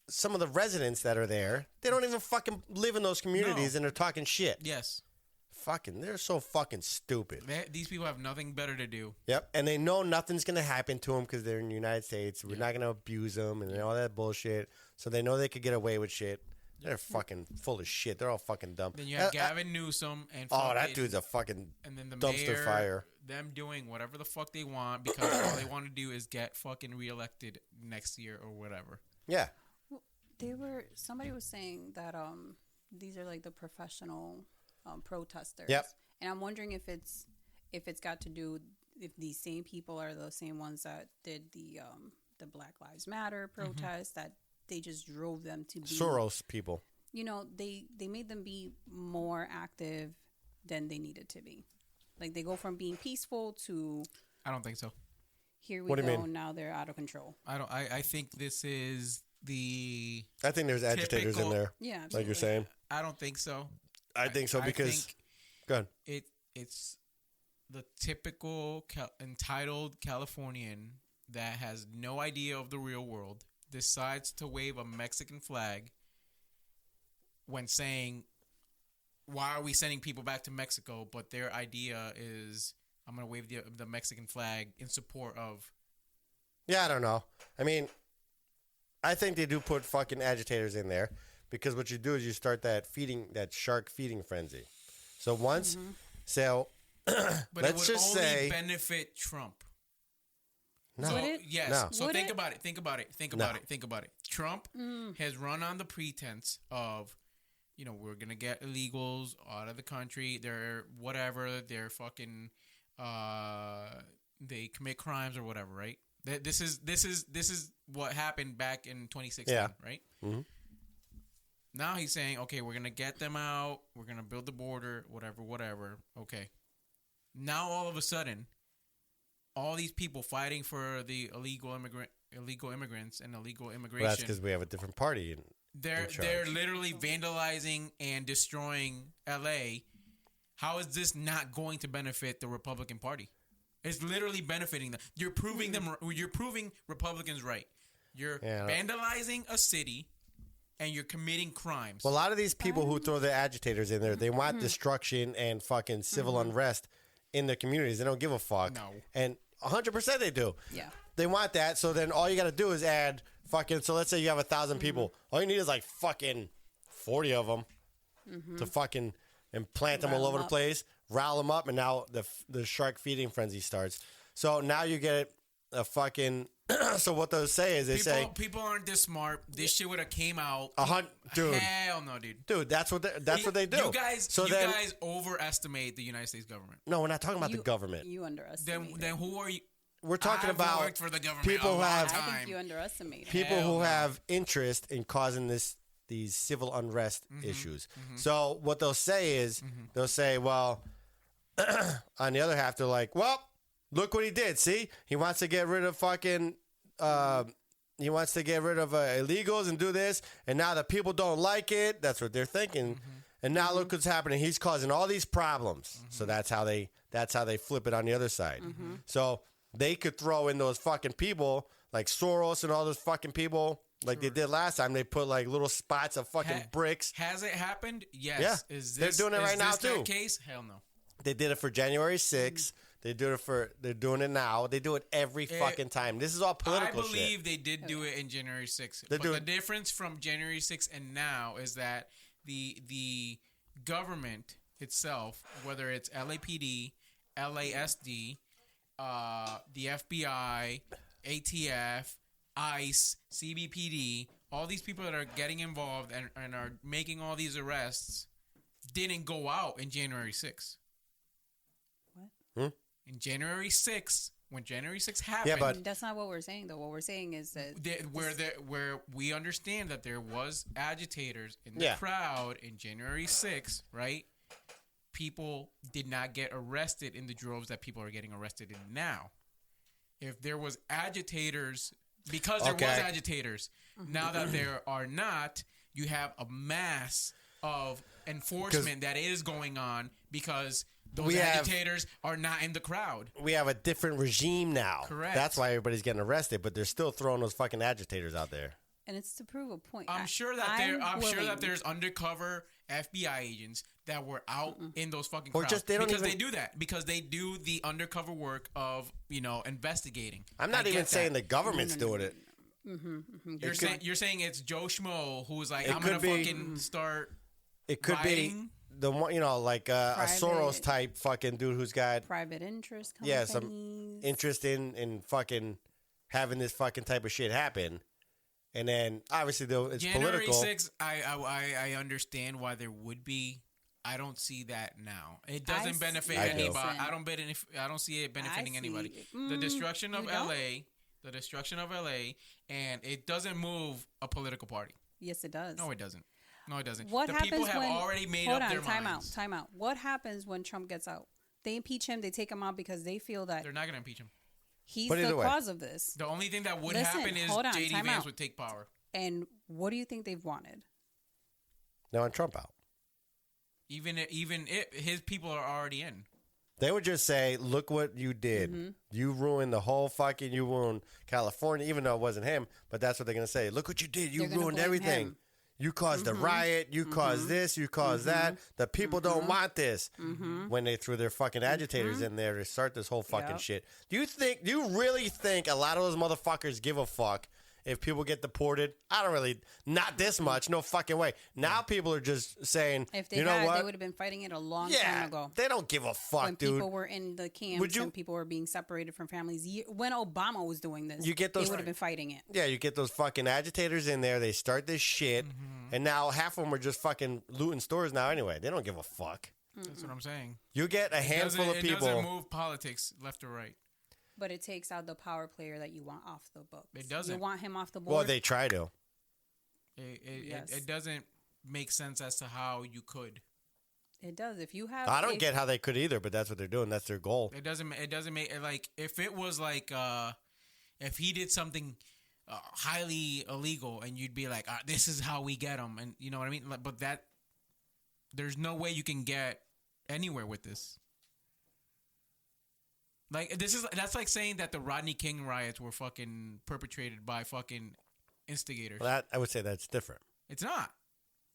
some of the residents that are there, they don't even fucking live in those communities, and they're talking shit. Yes. Fucking, they're so fucking stupid. These people have nothing better to do. Yep, and they know nothing's gonna happen to them because they're in the United States. We're not gonna abuse them and all that bullshit. So they know they could get away with shit. They're fucking full of shit. They're all fucking dumb. Then you have Gavin Newsom and that dude's a fucking and then the dumpster mayor, fire. Them doing whatever the fuck they want because all they want to do is get fucking reelected next year or whatever. Yeah. Somebody was saying that these are like the professional protesters. Yep. And I'm wondering if it's got to do if these same people are the same ones that did the Black Lives Matter protest that they just drove them to be Soros people. You know, they made them be more active than they needed to be. Like they go from being peaceful to I don't think so. Here we What do you go. mean? Now they're out of control. I think this is the. I think there's agitators in there. Yeah, like absolutely. you're saying. I don't think so. I think so because. Go ahead. It's the typical entitled Californian that has no idea of the real world decides to wave a Mexican flag when saying, why are we sending people back to Mexico? But their idea is, I'm going to wave the Mexican flag in support of. Yeah, I don't know. I mean, I think they do put fucking agitators in there because what you do is you start that shark feeding frenzy. So once, so but let's it would just only say benefit Trump. No. So, Would it? yes. No. So Would think it? about it. Think about it. Think about it. Think about it. Trump has run on the pretense of, we're gonna get illegals out of the country. They're whatever. They're fucking. They commit crimes or whatever, right? This is what happened back in 2016, right? Mm-hmm. Now he's saying, okay, we're gonna get them out. We're gonna build the border, whatever. Okay. Now all of a sudden, all these people fighting for the illegal immigrants and illegal immigration. Well, that's because we have a different party. They're literally vandalizing and destroying LA. How is this not going to benefit the Republican Party? It's literally benefiting them. You're proving Republicans right. You're vandalizing a city and you're committing crimes. Well, a lot of these people who throw the agitators in there, they want destruction and fucking civil unrest in their communities. They don't give a fuck. No. And 100% they do. Yeah. They want that. So then all you got to do is add fucking, so let's say you have 1,000 people. All you need is like fucking 40 of them to fucking and plant them all over the place, rile them up, and now the shark feeding frenzy starts. So now you get a fucking, so what they'll say is people aren't this smart. This shit would have came out. Dude. Hell no, dude. Dude, that's what they do. You guys overestimate the United States government. No, we're not talking about the government. You underestimate. Then who are you? We're talking about worked for the government people who have. I think you underestimate. People who have interest in causing these civil unrest issues. So what they'll say is they'll say, well, on the other half, they're like, well, look what he did. See, he wants to get rid of fucking. He wants to get rid of illegals and do this, and now the people don't like it. That's what they're thinking. And now look what's happening. He's causing all these problems. So that's how they flip it on the other side. So they could throw in those fucking people like Soros and all those fucking people like they did last time. They put like little spots of fucking bricks. Has it happened? Yes. Yeah. They're doing it right now too. Case? Hell no. They did it for January 6th. They're doing it now. They do it every fucking time. This is all political shit. I believe they did do it in January 6th. But the difference from January 6th and now is that the government itself, whether it's LAPD, LASD, the FBI, ATF, ICE, CBPD, all these people that are getting involved and are making all these arrests didn't go out in January 6th. What? In January 6th, when January 6th happened... Yeah, but that's not what we're saying, though. What we're saying is that... Where we understand that there was agitators in the crowd in January 6th, right? People did not get arrested in the droves that people are getting arrested in now. If there was agitators... Because there was agitators. Now that there are not, you have a mass of enforcement that is going on because... Those agitators are not in the crowd. We have a different regime now. Correct. That's why everybody's getting arrested, but they're still throwing those fucking agitators out there. And it's to prove a point. I'm sure that there's undercover FBI agents that were out in those fucking crowds. They do that because they do the undercover work of investigating. I'm not even saying the government's doing it. You're saying it's Joe Schmo who's like, I'm gonna fucking start. It could be the one, like a Soros type fucking dude who's got private interest companies. Yeah, some interest in fucking having this fucking type of shit happen. And then obviously though it's January political. 6th, I understand why there would be. I don't see that now. It doesn't benefit anybody. I don't see it benefiting anybody. The destruction of LA, and it doesn't move a political party. Yes, it does. No, it doesn't. What the happens people have when, already made up their minds. Time out. What happens when Trump gets out? They impeach him. They take him out because they feel that they're not going to impeach him. He's the cause of this. The only thing that would happen is J.D. Vance would take power. And what do you think they've wanted? They want Trump out. Even if his people are already in. They would just say, look what you did. You ruined the whole fucking, you ruined California, even though it wasn't him. But that's what they're going to say. Look what you did. You ruined everything. You caused the riot. You caused this. You caused that. The people don't want this. When they threw their fucking agitators in there to start this whole fucking shit. Do you really think a lot of those motherfuckers give a fuck if people get deported? I don't really. Not this much. No fucking way. Now people are just saying, If they you know what? they would have been fighting it a long time ago. They don't give a fuck, When dude. people were in the camps and people were being separated from families. When Obama was doing this, You get those- they would have been fighting it. Yeah, you get those fucking agitators in there. They start this shit. And now half of them are just fucking looting stores now anyway. They don't give a fuck. That's what I'm saying. You get a handful of people. It doesn't move politics left or right. But it takes out the power player that you want off the books. It doesn't. You want him off the board? Well, they try to. It doesn't make sense as to how you could. It does. If you have, I don't get how they could either, but that's what they're doing. That's their goal. It doesn't make like if it was like if he did something highly illegal and you'd be like, this is how we get him, and you know what I mean. But that there's no way you can get anywhere with this. Like that's like saying that the Rodney King riots were fucking perpetrated by fucking instigators. Well, I would say that's different. It's not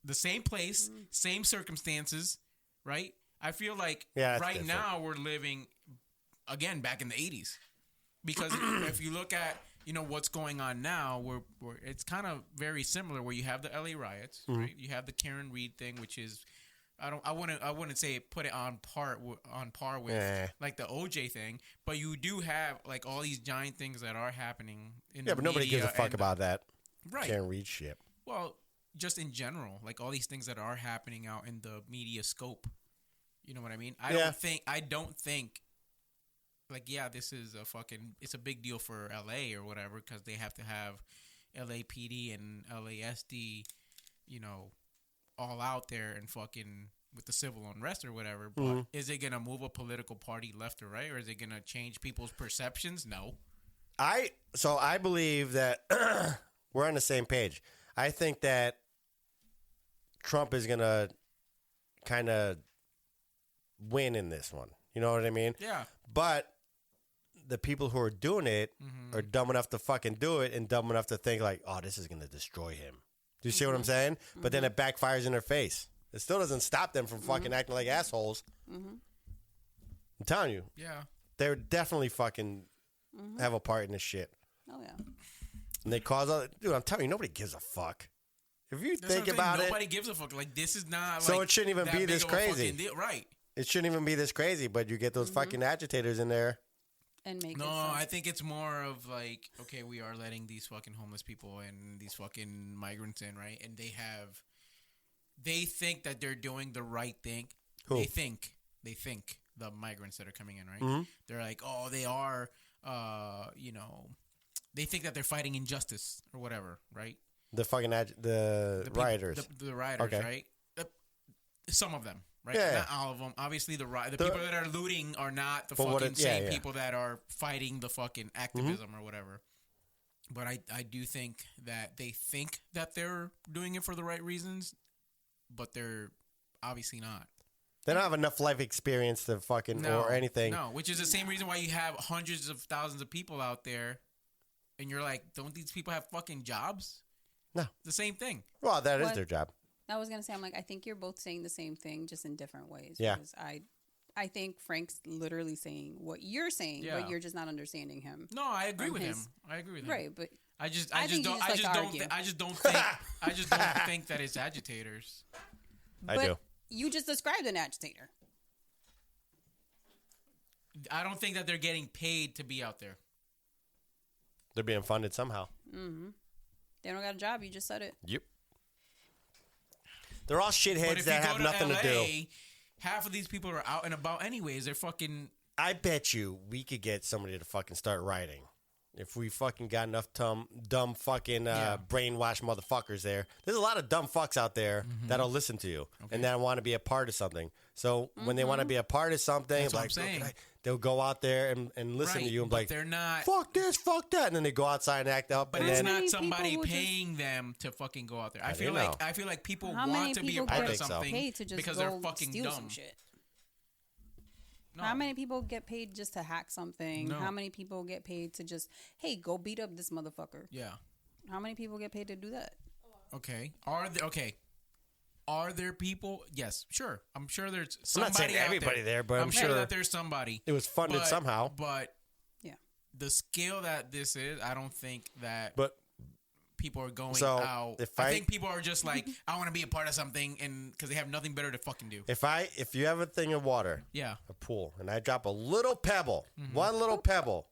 the same place, same circumstances, right? I feel like right now we're living again back in the 80s because if you look at what's going on now, we're it's kind of very similar. Where you have the LA riots, right? You have the Karen Reed thing, which is I wouldn't say put it on par with like the OJ thing, but you do have like all these giant things that are happening in the but nobody gives a fuck about that. Right. Karen Reed shit. Well, just in general, like all these things that are happening out in the media scope. You know what I mean? I don't think like this is it's a big deal for LA or whatever because they have to have LAPD and LASD, all out there and fucking with the civil unrest or whatever. But is it gonna move a political party left or right, or is it gonna change people's perceptions? No. I believe that we're on the same page. I think that Trump is gonna kind of win in this one. You know what I mean? Yeah. But the people who are doing it are dumb enough to fucking do it and dumb enough to think like, oh, this is gonna destroy him. Do you see what I'm saying? But then it backfires in their face. It still doesn't stop them from fucking acting like assholes. I'm telling you. Yeah. They're definitely fucking have a part in this shit. Oh, yeah. And they cause other... Dude, I'm telling you, nobody gives a fuck. If you think about it... Nobody gives a fuck. Like, this is not So it shouldn't even be this crazy. Right. It shouldn't even be this crazy, but you get those fucking agitators in there. And make I think it's more of like, okay, we are letting these fucking homeless people and these fucking migrants in, right? And they think that they're doing the right thing. Who? They think the migrants that are coming in, right? They're like, oh, they are, they think that they're fighting injustice or whatever, right? The fucking the rioters. The rioters, Okay. right? Some of them. Right, Yeah. Not all of them. Obviously, the people that are looting are not the fucking same people that are fighting the fucking activism or whatever. But I do think that they think that they're doing it for the right reasons, but they're obviously not. They don't have enough life experience to fucking or anything. No, which is the same reason why you have hundreds of thousands of people out there, and you're like, don't these people have fucking jobs? No, the same thing. Well, that is their job. I was going to say, I'm like, I think you're both saying the same thing, just in different ways. Yeah. Because I think Frank's literally saying what you're saying, but you're just not understanding him. No, I agree with him. Right, but I just don't think that it's agitators. I do. You just described an agitator. I don't think that they're getting paid to be out there. They're being funded somehow. They don't got a job. You just said it. Yep. They're all shitheads that have nothing to do. Half of these people are out and about anyways. They're fucking... I bet you we could get somebody to fucking start writing. If we fucking got enough dumb fucking brainwashed motherfuckers there. There's a lot of dumb fucks out there that'll listen to you and that want to be a part of something. So when they want to be a part of something, that's like, what I'm saying. they'll go out there and listen to you and be like, they're not... fuck this, fuck that. And then they go outside and act up. But and it's then, not somebody paying them to fucking go out there. I feel like people want to be a people part of get something paid to just because go they're fucking steal dumb. some shit? No. How many people get paid just to hack something? No. How many people get paid to just, hey, go beat up this motherfucker? Yeah. How many people get paid to do that? Okay. Are there people? Yes, sure. I'm sure there's I'm somebody not saying out everybody there, but I'm sure that there's somebody. It was funded somehow. But Yeah. the scale that this is, I don't think that But people are going So, out. if I I- think people are just like, I want to be a part of something, and because they have nothing better to fucking do. if you have a thing of water, Yeah. a pool, and I drop a little pebble, Mm-hmm. one little pebble,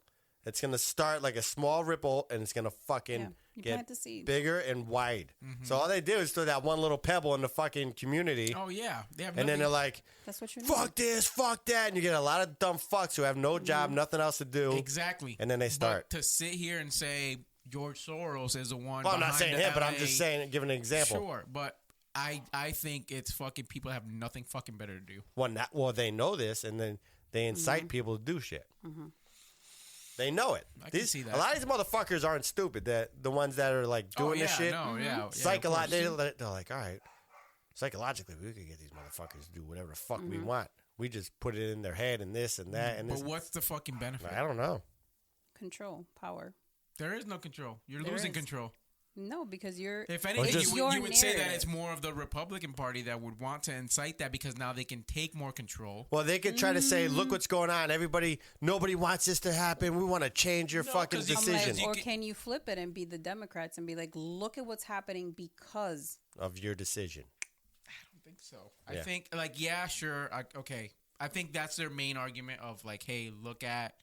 it's gonna start like a small ripple, and it's gonna fucking Yeah. You get plant the seed. bigger and wide. Mm-hmm. So all they do is throw that one little pebble in the fucking community, Oh yeah, they have. and then nothing- they're like, That's what you need. "Fuck this, fuck that," and you get a lot of dumb fucks who have no job, nothing else to do. exactly, And then they start. But to sit here and say George Soros is the one. Well, I'm not behind saying the him, but I'm LA just saying, giving an example. Sure, but I think it's fucking people have nothing fucking better to do. Well, they know this, and then they incite people to do shit. They know it. I can see that. A lot of these motherfuckers aren't stupid. That the ones that are like doing this shit. No, yeah, Psychologically, they're like, all right. Psychologically, we could get these motherfuckers to do whatever the fuck we want. We just put it in their head and this and that and But this. what's the fucking benefit? I don't know. Control, power. There is no control. You're There losing is. control. No, because you're. If anything, just- you would say that narrative. it's more of the Republican Party that would want to incite that because now they can take more control. Well, they could try to say, look what's going on. Nobody wants this to happen. We want to change your fucking 'cause you- I'm decision like, or can you flip it and be the Democrats and be like, look at what's happening because. of your decision. I don't think so. I Yeah. think, like, yeah, sure. Okay. I think that's their main argument of, like, hey, look at,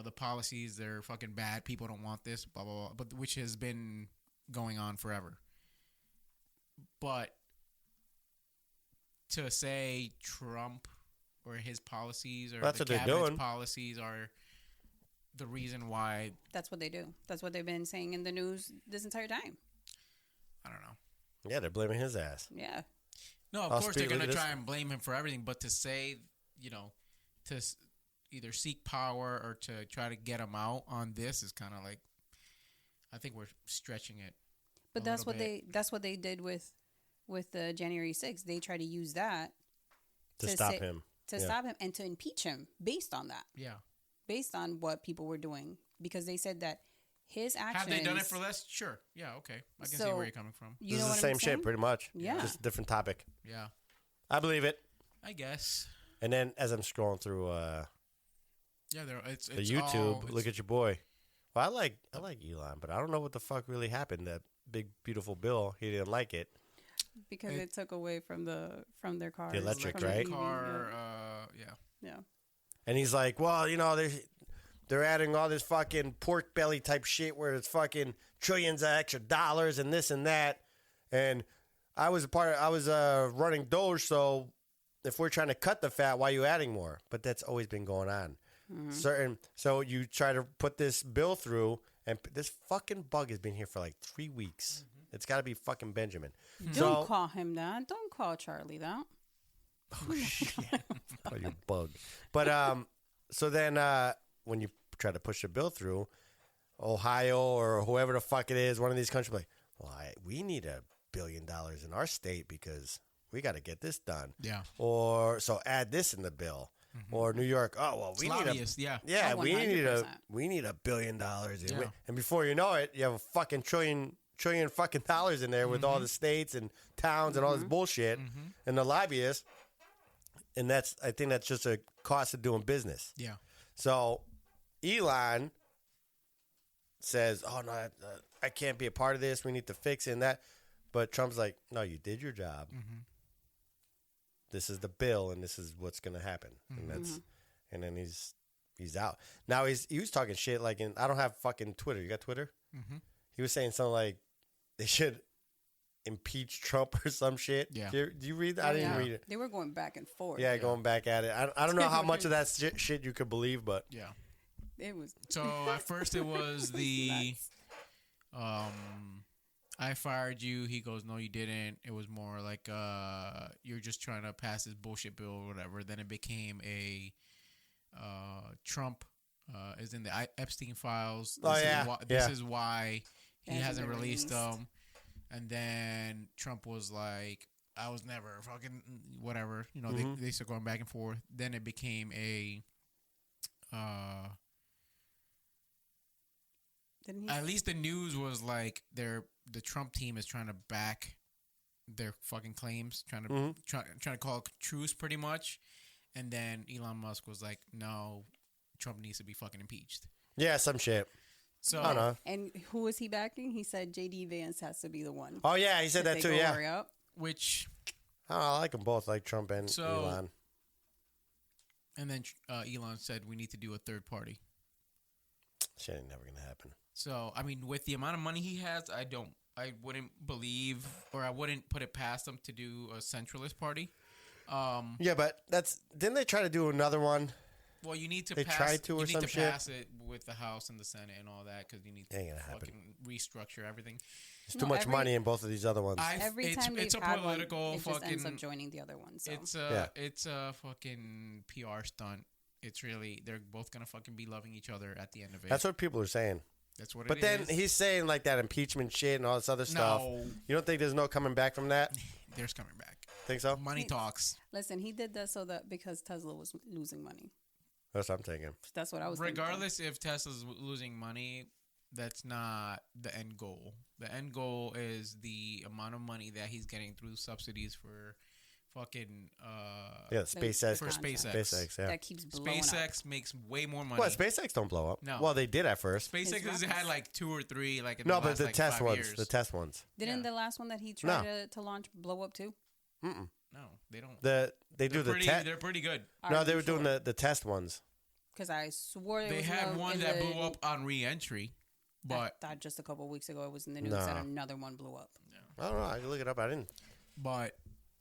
the policies. They're fucking bad. People don't want this, blah, blah, blah. But which has been going on forever. But to say Trump or his policies or That's the what they're cabinet's doing. policies are the reason why, That's what they do. That's what they've been saying in the news this entire time. I don't know. Yeah, they're blaming his ass. Yeah. No, of I'll course they're speak- going to look at try this. and blame him for everything, but to say, to either seek power or to try to get him out on this is kind of like, I think we're stretching it. But a that's little what that's what they did with the January 6th. They tried to use that To stop say- him. to Yeah. stop him and to impeach him based on that, Yeah. based on what people were doing, because they said that his actions. Have they done it for less? Sure. Yeah, okay. I can see So- where you're coming from. You This know is what the same I'm saying? shit, pretty much. Yeah. Just a different topic. Yeah. I believe it. I guess. And then as I'm scrolling through Yeah, it's the YouTube, all, look at your boy. Well, I like Elon, but I don't know what the fuck really happened. That big beautiful bill, he didn't like it. Because it took away from their cars. The electric, from the right? EV, car. Yeah. Yeah. And he's like, well, they're adding all this fucking pork belly type shit where it's fucking trillions of extra dollars and this and that. And I was running Doge, so if we're trying to cut the fat, why are you adding more? But that's always been going on. So you try to put this bill through, and this fucking bug has been here for like 3 weeks. It's got to be fucking Benjamin. Don't call him that. Don't call Charlie that. Oh shit! Call you bug. But so then when you try to push a bill through, Ohio or whoever the fuck it is, one of these countries, like, well, we need $1 billion in our state because we got to get this done. Yeah. Or so add this in the bill. Or New York, oh well, we need Lobbyists, yeah. Oh, we need $100%. $1 billion, Yeah. and before you know it, you have a fucking trillion fucking dollars in there with all the states and towns and all this bullshit and the lobbyists, and I think that's just a cost of doing business. Yeah. So Elon says, "Oh no, I can't be a part of this. We need to fix it and that," but Trump's like, "No, you did your job. This is the bill, and this is what's going to happen." And then he's out. Now he was talking shit like I don't have fucking Twitter. You got Twitter? He was saying something like they should impeach Trump or some shit. Yeah. Do you read that? I didn't read it. They were going back and forth. Yeah, going back at it. I don't know how much of that shit you could believe, but Yeah. It was. So at first it was the I fired you. He goes, no, you didn't. It was more like you're just trying to pass this bullshit bill or whatever. Then it became a Trump is in the Epstein files. This is why he hasn't released them. And then Trump was like, I was never fucking whatever. They started going back and forth. Then it became a At least the news was like the Trump team is trying to back their fucking claims, trying to call a truce pretty much, and then Elon Musk was like, "No, Trump needs to be fucking impeached." Yeah, some shit. So I don't know. And who is he backing? He said J.D. Vance has to be the one. Oh yeah, he said that too. Yeah, which I like them both, like Trump and Elon. And then Elon said we need to do a third party. Shit ain't never gonna happen. So I mean, with the amount of money he has, I wouldn't believe, or I wouldn't put it past him to do a centralist party. Yeah, but didn't they try to do another one? Well, you need to pass it with the House and the Senate and all that because you need to fucking restructure everything. There's too much money in both of these other ones. Every time it's a political one, it just ends up joining the other one. So. It's a fucking PR stunt. It's really, they're both gonna fucking be loving each other at the end of it. That's what people are saying. That's what. But then he's saying like that impeachment shit and all this other stuff. You don't think there's no coming back from that? There's coming back. Think so? Money talks. Listen, he did that because Tesla was losing money. That's what I'm thinking. That's what I was Regardless if Tesla's losing money, that's not the end goal. The end goal is the amount of money that he's getting through subsidies for fucking SpaceX. For SpaceX. SpaceX, yeah. That keeps blowing SpaceX up. makes way more money. Well, SpaceX don't blow up. No. Well, they did at first. SpaceX has had like 2 or 3 like in no, the but last, the like, test 5 ones. years. The test ones. Didn't the last one that he tried to launch blow up too? Mm-mm. No, they don't. They do the test. They're pretty good. No, they were doing the test ones. Because I swore they had one that blew up on re-entry, but I thought just a couple of weeks ago it was in the news that another one blew up. I don't know. I can look it up. I didn't. But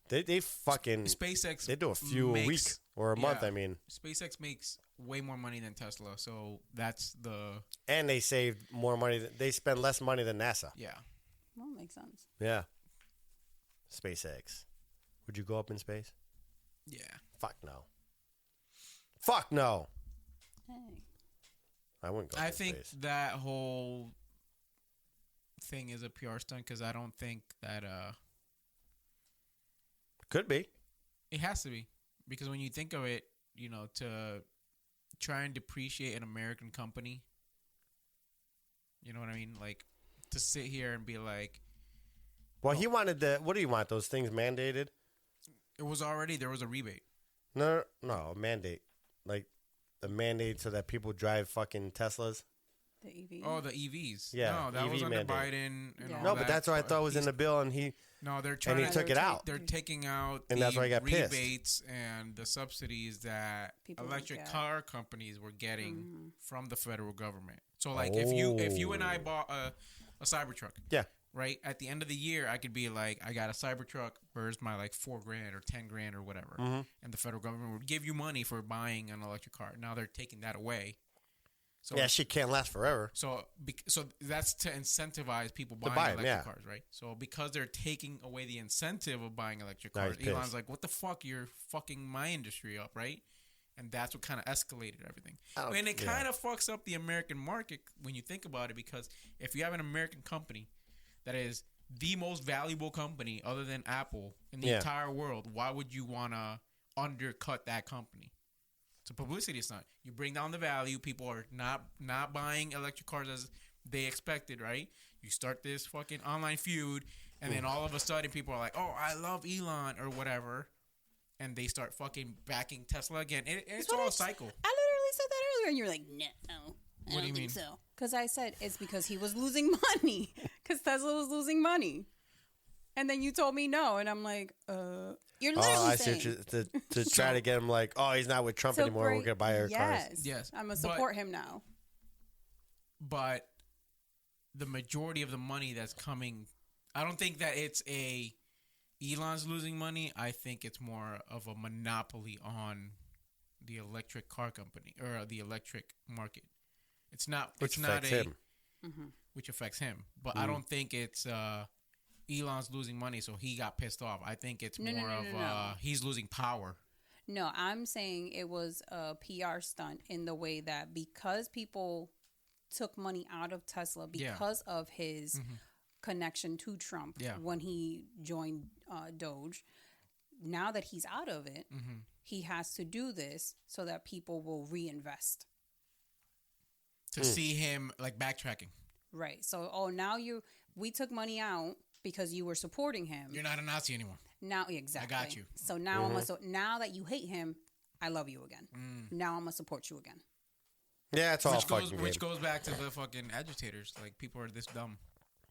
they fucking SpaceX. They do a few a week or a month. I mean, SpaceX makes way more money than Tesla, so that's the. And they saved more money. They spend less money than NASA. Yeah. Well, makes sense. Yeah. SpaceX. Would you go up in space? Yeah. Fuck no. Fuck no. Hey. I wouldn't go. I think that whole thing is a PR stunt because I don't think that could be. It has to be because when you think of it, you know, to try and depreciate an American company, you know what I mean? Like to sit here and be like, well, he wanted what do you want? Those things mandated? It was already there was a rebate. No, a mandate. Like the mandate so that people drive fucking Teslas. The EVs. Oh, the EVs. Yeah, no, that EV was under mandate. Biden. And all no, that. but that's what I thought was in the bill, and he. No, they're trying. And he took it out. They're taking out and the that's why I got rebates and the subsidies that people electric car companies were getting from the federal government. So, like, Oh. if you and I bought a Cybertruck, yeah, right at the end of the year, I could be like, I got a Cybertruck. Where's my like $4,000 or $10,000 or whatever? Mm-hmm. And the federal government would give you money for buying an electric car. Now they're taking that away. So yeah, shit can't last forever. So that's to incentivize people buying buy 'em, electric yeah. cars, right? So because they're taking away the incentive of buying electric Now cars, he's Elon's pissed. like, "What the fuck? You're fucking my industry up, right?" And that's what kind of escalated everything. And it kind of fucks up the American market when you think about it, because if you have an American company that is the most valuable company other than Apple in the entire world, why would you want to undercut that company? It's a publicity stunt. You bring down the value. People are not buying electric cars as they expected, right? You start this fucking online feud, and then all of a sudden people are like, "Oh, I love Elon" or whatever, and they start fucking backing Tesla again. It's all a cycle. I literally said that earlier, and you're like, "No, What do you mean? So, because I said it's because he was losing money, because Tesla was losing money, and then you told me no, and I'm like, You're literally I saying. see what to try to get him like, oh, he's not with Trump anymore. We're gonna buy our cars. Yes, I'm gonna support him now. But the majority of the money that's coming, I don't think that it's Elon's losing money. I think it's more of a monopoly on the electric car company or the electric market. It's not. Which it's not affects him. Which affects him. But I don't think it's Elon's losing money, so he got pissed off. I think it's more of he's losing power. No, I'm saying it was a PR stunt in the way that because people took money out of Tesla because of his connection to Trump when he joined Doge. Now that he's out of it, he has to do this so that people will reinvest. To see him like backtracking. Right. So, we took money out because you were supporting him. You're not a Nazi anymore. Now, exactly. I got you. So now now that you hate him, I love you again. Now I'm gonna support you again. Yeah, it's all fucking Which goes back to the fucking agitators. Like, people are this dumb.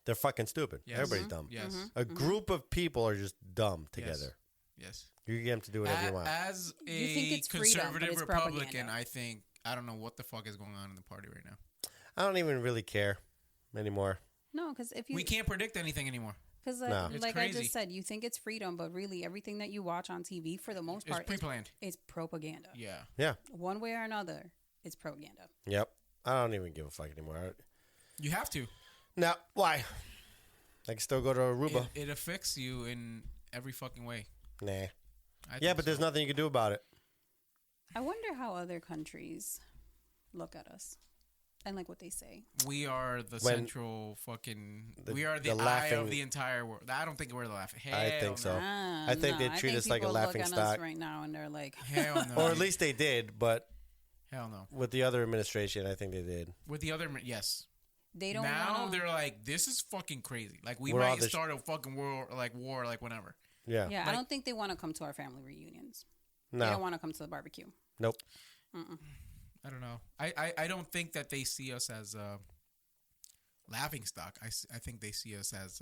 They're fucking stupid. Yes. Everybody's dumb. Yes. A group of people are just dumb together. Yes. You get them to do whatever you want. As You think a it's freedom, but conservative it's Republican, propaganda. I don't know what the fuck is going on in the party right now. I don't even really care anymore. No, because if you We can't predict anything anymore. because No. It's like I crazy. just said, you think it's freedom, but really everything that you watch on TV for the most It's part pre-planned. is propaganda. Yeah. Yeah. One way or another, it's propaganda. Yep. I don't even give a fuck anymore. You have to. Now, why? I can still go to Aruba. It affects you in every fucking way. Nah. I Yeah, think but there's so. nothing you can do about it. I wonder how other countries look at us and like what they say. We are the When central fucking. the- we are the the eye laughing- of the entire world. I don't think we're the laughing. Hell I think so. Ah, I think they treat us like a people laughing look at stock. us right now, and they're like, Hell no. Or at least they did, but Hell no. with the other administration, I think they did. With the other, yes. they don't. Now wanna, they're like, this is fucking crazy. Like, we We're all might this- start a fucking war, like whenever. Yeah. Yeah, I like- don't think they want to come to our family reunions. They No. don't want to come to the barbecue. Nope. I don't know. I don't think that they see us as a laughing stock. I think they see us as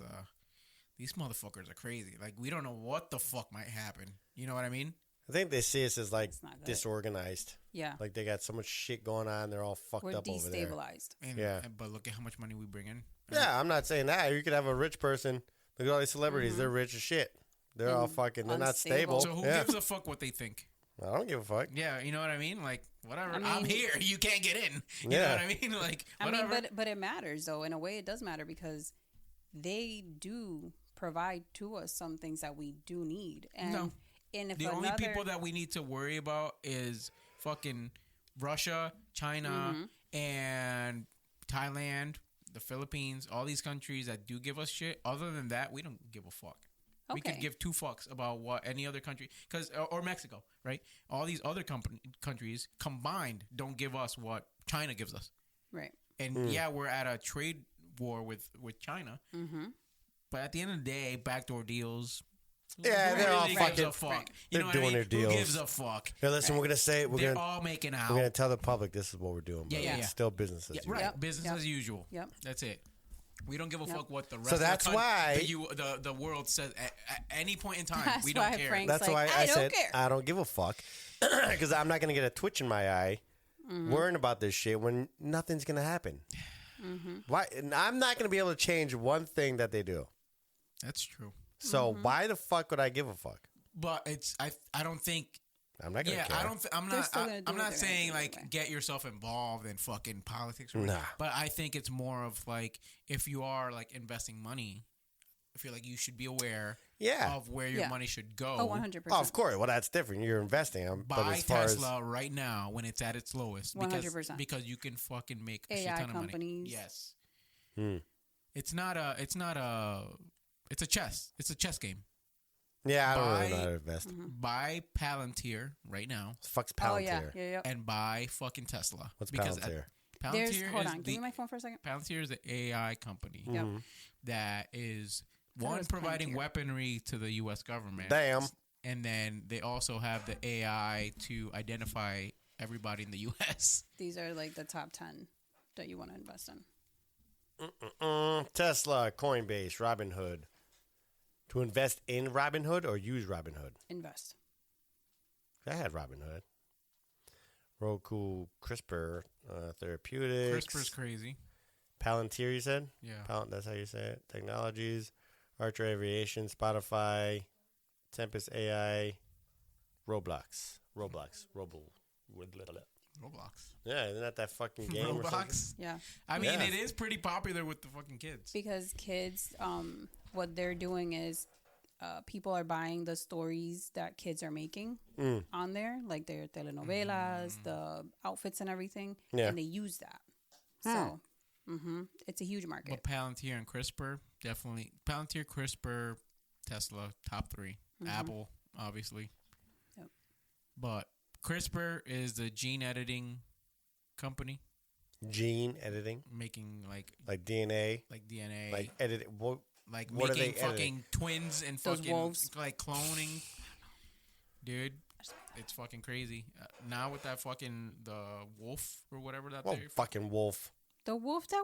these motherfuckers are crazy. Like, we don't know what the fuck might happen. You know what I mean? I think they see us as like not good. disorganized. Yeah, Like they got so much shit going on. They're all fucked we're up over there. destabilized. Yeah. But look at how much money we bring in. Yeah, I'm not saying that. You could have a rich person. Look at all these celebrities. They're rich as shit. They're all fucking. They're not unstable. stable. So who yeah. gives a fuck what they think? I don't give a fuck. Yeah, you know what I mean? Like, whatever. I mean- I'm here. You can't get in. You Yeah. know what I mean? Like, whatever. I mean, but it matters though. In a way, it does matter because they do provide to us some things that we do need. And No. and if The only another- people that we need to worry about is fucking Russia, China, and Thailand, the Philippines, all these countries that do give us shit. Other than that, we don't give a fuck. We could Okay. give two fucks about what any other country, or Mexico, right? All these other countries combined don't give us what China gives us. right. And yeah, we're at a trade war with China. But at the end of the day, backdoor deals. Yeah, who they're all really gives fucking. a fuck? They're what doing I mean? their deals. Who gives a fuck? Here, listen, we're gonna say it. They're all making out. We're gonna tell the public this is what we're doing. But Yeah. it's still business as Yeah, usual. right. Yep. Business Yep. as usual. Yep. That's it. We don't give a Yep. fuck what the rest So of that's the why- the world says at any point in time. That's we don't why care. Frank- That's It's why like, I I don't said care. I don't give a fuck because I'm not gonna get a twitch in my eye worrying about this shit when nothing's gonna happen. Why? And I'm not gonna be able to change one thing that they do. That's true. So why the fuck would I give a fuck? But I don't think. I'm not gonna Yeah, care. I don't. I'm They're not. still gonna do I'm what not they're saying gonna do like anyway. get yourself involved in fucking politics. Nah. But I think it's more of like if you are like investing money, I feel like you should be aware Yeah. of where your Yeah. money should go. Oh, 100%. Oh, of course. Well, that's different. You're investing. But Buy as far Tesla right now when it's at its lowest. 100%. Because you can fucking make a shit AI ton of money. companies. Yes. as It's a chess. It's a chess game. yeah, I don't really buy- know how to invest. Buy Palantir right now Fuck's Oh yeah, Palantir. yeah. and buy fucking Tesla. What's Because Palantir? There's Palantir hold is on. Give the me my phone for a second. Palantir is an AI company Yep. that is thought it one was providing Palantir. weaponry to the U.S. government. Damn. And then they also have the AI to identify everybody in the U.S. These are like the top 10 that you want to invest in. Tesla, Coinbase, Robinhood. To invest in Robinhood or use Robinhood? Invest. I had Robinhood. Roku, CRISPR, Therapeutics. CRISPR's crazy. Palantir, you said? Yeah. That's how you say it. Technologies, Archer Aviation, Spotify, Tempest AI, Roblox. Roblox. Yeah, isn't that fucking game or something? Roblox. Yeah. I mean, Yeah. it is pretty popular with the fucking kids. Because kids, what they're doing is people are buying the stories that kids are making on there, like their telenovelas, the outfits and everything, Yeah. and they use that. So, it's a huge market. But Palantir and CRISPR, definitely. Palantir, CRISPR, Tesla, top 3. Apple, obviously. Yep. But CRISPR is the gene editing company. Gene editing, making like DNA, like edit. What making are they fucking editing? twins and Those fucking wolves. like cloning, dude. It's fucking crazy. Now with that fucking the wolf or whatever that What they're fucking wolf? The wolf that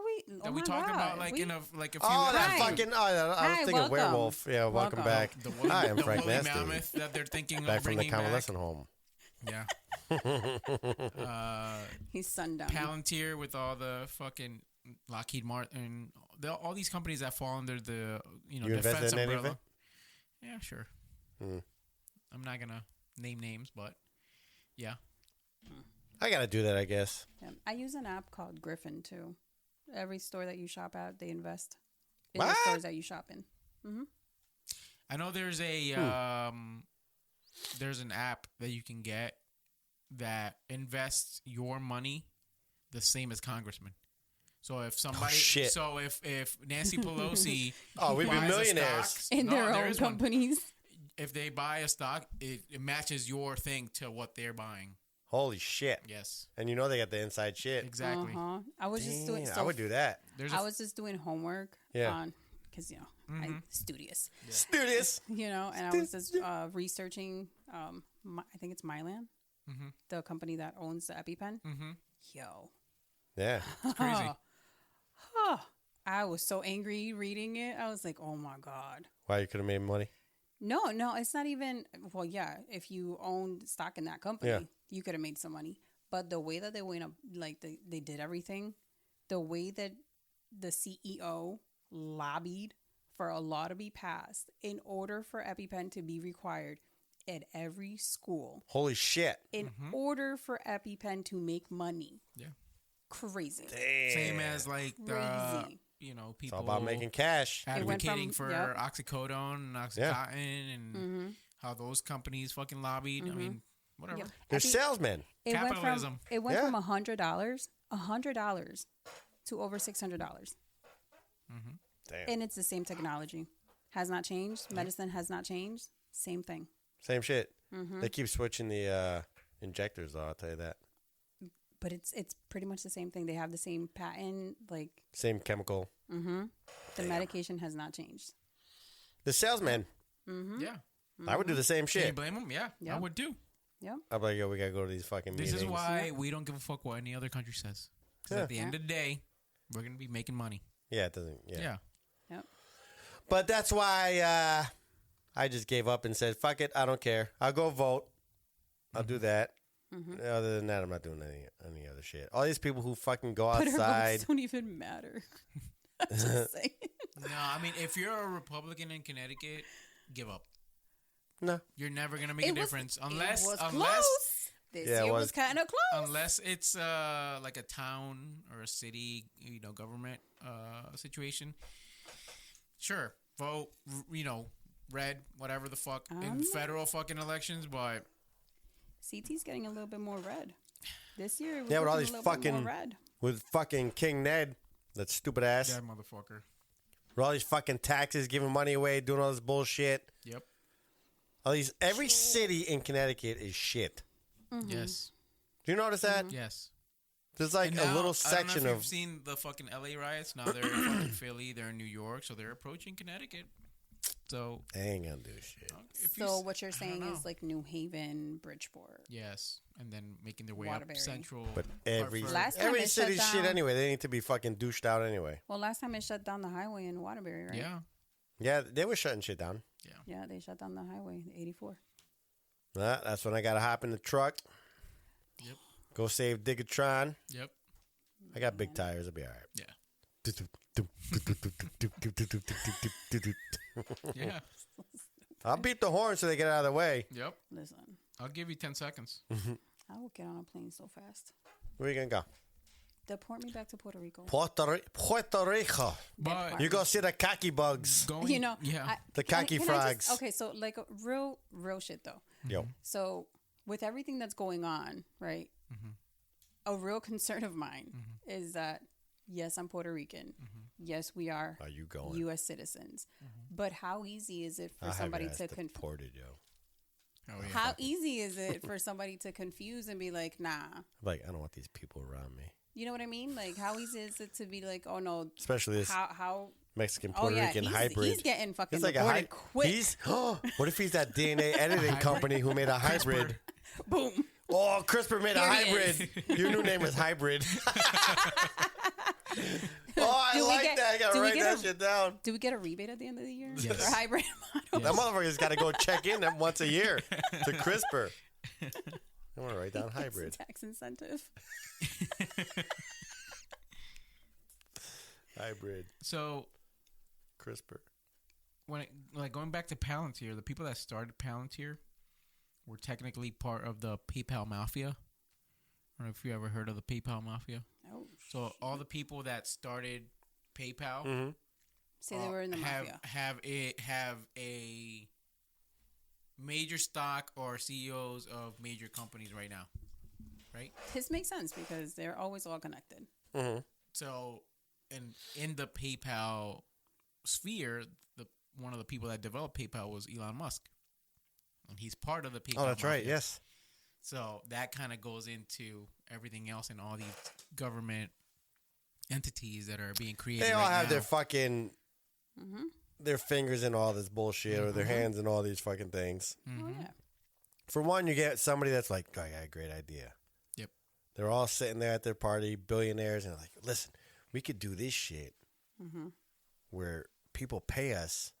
we talked about like in a few. Oh, that Right. fucking! Oh, I was Hi, thinking welcome. werewolf. Yeah, welcome back. The woolly, I am the Frank woolly Nasty. mammoth that they're thinking Back of from the bringing back. convalescent home. Yeah. He's sundown. Palantir with all the fucking Lockheed Martin, all these companies that fall under the You defense invested in any of umbrella. it? Yeah, sure. Hmm. I'm not gonna name names, but yeah. I gotta do that, I guess. Yeah. I use an app called Griffin too. Every store that you shop at, they invest in What? the stores that you shop in. I know there's a there's an app that you can get that invests your money the same as congressmen. So if somebody, shit. so if Nancy Pelosi, Oh, we'd be buys a millionaires. stock- In No, their there own is one. companies. If they buy a stock, it matches your thing to what they're buying. Holy shit! Yes, And you know they got the inside shit. exactly. I was just doing. Damn, So I would do that. There's I was just doing homework. Yeah. On because I'm studious. Studious. And I was just researching. I think it's Mylan, the company that owns the EpiPen. Yo, Yeah. crazy. I was so angry reading it. I was like, oh my god. Why you could have made money? No, it's not even. Well, yeah, if you owned stock in that company, Yeah. you could have made some money. But the way that they went up, like they did everything, the way that the CEO lobbied for a law to be passed in order for EpiPen to be required at every school, Holy shit. in order for EpiPen to make money. Yeah. Crazy. Same as like the Crazy. people. It's all about making cash. It went advocating from- for yep. oxycodone and oxycontin and how those companies fucking lobbied. I mean, whatever. Yep. They're Epi- salesmen. It Capitalism. went Yeah. from $100 to over $600. Damn. And it's the same technology. Has not changed. Medicine has not changed. Same thing. Same shit. They keep switching the injectors, though. I'll tell you that. But it's pretty much the same thing. They have the same patent. Like Same chemical. the medication has not changed. The salesman. Yeah. I would do the same Can you shit. blame them? Yeah, Yeah. I would too. Yep. I'm like, yo, we gotta go to these fucking This meetings. is why we don't give a fuck what any other country says. Because Yeah. at the end of the day, we're gonna be making money. Yeah, it doesn't. Yeah. Yeah. Yep. But that's why I just gave up and said, fuck it. I don't care. I'll go vote. I'll do that. Other than that, I'm not doing any other shit. All these people who fucking go But our outside. votes don't even matter. I'm just saying. No, I mean, if you're a Republican in Connecticut, give up. No. You're never gonna make a difference unless it was close. This Yeah, it year was. was kind of close. unless it's like a town or a city, government situation. Sure, vote. Red, whatever the fuck in federal fucking elections, but CT's getting a little bit more red. This year, it was Yeah, with all looking these a little bit more fucking red. with fucking King Ned, that stupid ass. that motherfucker. With all these fucking taxes, giving money away, doing all this bullshit. Yep. Every city in Connecticut is shit. Yes. Do you notice that? Yes. There's like And a now, little I section don't know if of. you've seen the fucking LA riots. Now they're in fucking Philly. They're in New York, so they're approaching Connecticut. So They ain't gonna do shit. if you So s- what you're I don't saying know. is like New Haven, Bridgeport. Yes, and then making their way Waterbury. up Central. But every Hartford. Last time every it shut city's shit down- anyway. They need to be fucking douched out anyway. Well, last time it shut down the highway in Waterbury, right? Yeah. Yeah, they were shutting shit down. Yeah, they shut down the highway, the 84. That's when I gotta hop in the truck. Yep. Go save Digatron. Yep. I got big tires. I'll be all right. Yeah. Yeah. I'll beat the horn so they get out of the way. Yep. Listen, I'll give you 10 seconds. I will get on a plane so fast. Where you gonna go? Deport me back to Puerto Rico. Puerto Rico. But You go see the cocky bugs. going, You know, yeah. The can- cocky can I frogs. just- okay, so like real shit though. Yo. So with everything that's going on, right? A real concern of mine is that yes, I'm Puerto Rican. Yes, we are you going? U.S. citizens. But how easy is it for somebody to confuse? deported, yo. Oh, How easy is it for somebody to confuse and be like, nah? Like, I don't want these people around me. You know what I mean? Like, how easy is it to be like, oh no, Especially this how Mexican Puerto Rican hybrid. He's getting fucking It's like deported quick. What if he's that DNA editing company who made a hybrid? Boom. Oh, CRISPR made a Here he hybrid. Your new name is Hybrid. I like that. I gotta write that shit down. Do we get a rebate at the end of the year Yes. for hybrid model? That motherfucker's got to go check in once a year to CRISPR. I want to write down hybrid. Tax incentive. Hybrid. So CRISPR. Going back to Palantir, the people that started Palantir were technically part of the PayPal mafia. I don't know if you ever heard of the PayPal mafia. Oh, so all the people that started PayPal say they were in the mafia. Have a major stock or CEOs of major companies right now, right? This makes sense because they're always all connected. Mm-hmm. So, and in the PayPal sphere, one of the people that developed PayPal was Elon Musk, and he's part of the PayPal. Oh, that's mafia. right. Yes. So that kind of goes into everything else and all these government entities that are being created. They all right have now. their fucking their fingers in all this bullshit or their hands in all these fucking things. Oh, yeah. For one, you get somebody that's like, oh, I got a great idea. Yep. They're all sitting there at their party, billionaires, and they're like, listen, we could do this shit where people pay us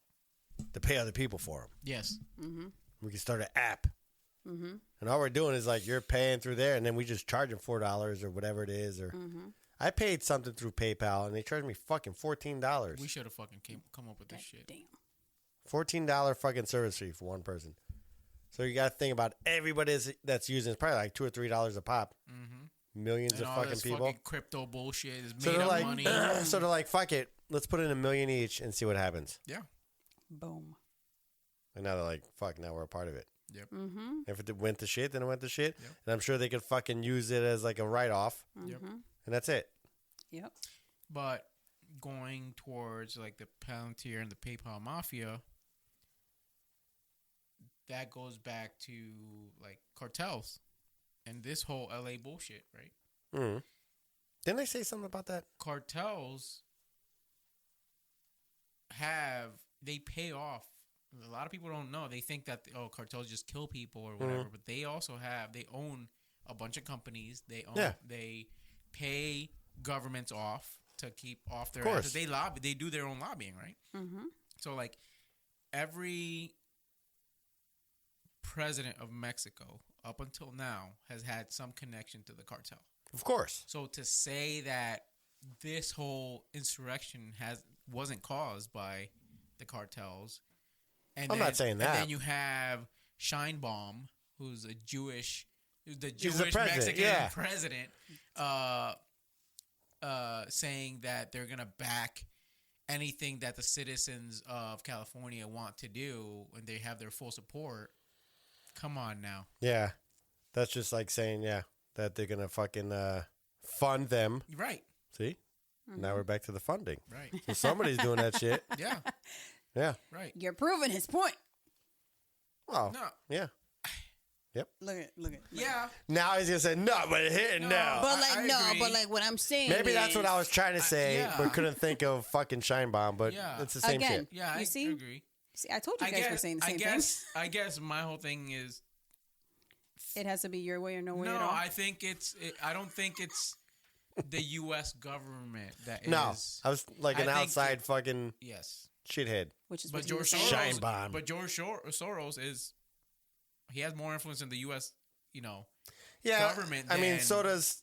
to pay other people for them. Yes. We can start an app. And all we're doing is like you're paying through there, and then we just charge them $4 or whatever it is. Or I paid something through PayPal, and they charged me fucking $14. We should have fucking come up with this shit. Damn. $14 fucking service fee for one person. So you got to think about everybody that's using. It's probably like $2 or $3 a pop. Millions And of all fucking this people. fucking crypto bullshit is So made they're up like, money. so they're like, fuck it, let's put in $1 million each and see what happens. Yeah. Boom. And now they're like, fuck, now we're a part of it. Yep. If it went to shit, then it went to shit. Yep. And I'm sure they could fucking use it as like a write-off. Yep. And that's it. Yep. But going towards like the Palantir and the PayPal mafia, that goes back to like cartels and this whole LA bullshit, right? Mm-hmm. Didn't they say something about that? Cartels they pay off. A lot of people don't know. They think that cartels just kill people or whatever, but they also they own a bunch of companies. They pay governments off to keep off their asses. They do their own lobbying, right? So like every president of Mexico up until now has had some connection to the cartel. Of course. So to say that this whole insurrection wasn't caused by the cartels, and I'm not saying that. And then you have Scheinbaum, who's the Jewish president, Mexican president, saying that they're gonna back anything that the citizens of California want to do, and they have their full support. Come on now. Yeah, that's just like saying that they're gonna fucking fund them. Right. See, now we're back to the funding. Right. So somebody's doing that shit. Yeah. Yeah. Right. You're proving his point. Oh. No. Yeah. Yep. Look at. Yeah. Now he's gonna say no, but here no. But I agree. but like what I'm saying. Maybe that's what is- I was trying to say, yeah. but couldn't think of fucking Scheinbaum. But it's the same Again, shit. Yeah. You I see? agree. See, I told you guys were saying the same thing. I guess my whole thing is It has to be your way or no way at no. all. I don't think it's the U.S. government that is. No, I was like an I think outside fucking Yes. shithead. Which is But what you were George saying. Soros. Scheinbaum. But George Soros he has more influence in the U.S. Government. I mean, than- so does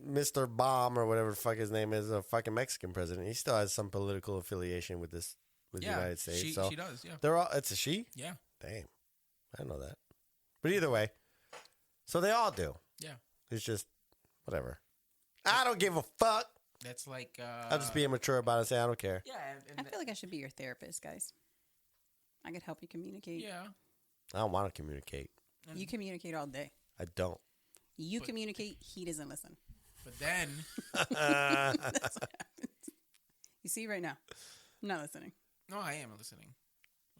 Mr. Baum or whatever the fuck his name is, a fucking Mexican president. He still has some political affiliation with the United States. She so does. Yeah. they're all. It's a she. Yeah. Damn, I didn't know that. But either way, so they all do. Yeah. It's just whatever. I don't give a fuck. That's like. I'll just be immature about it and say I don't care. Yeah. I feel like I should be your therapist, guys. I could help you communicate. Yeah. I don't want to communicate. You communicate all day. I don't. You communicate, he doesn't listen. But then. That's what happens. You see right now, I'm not listening. No, I am listening.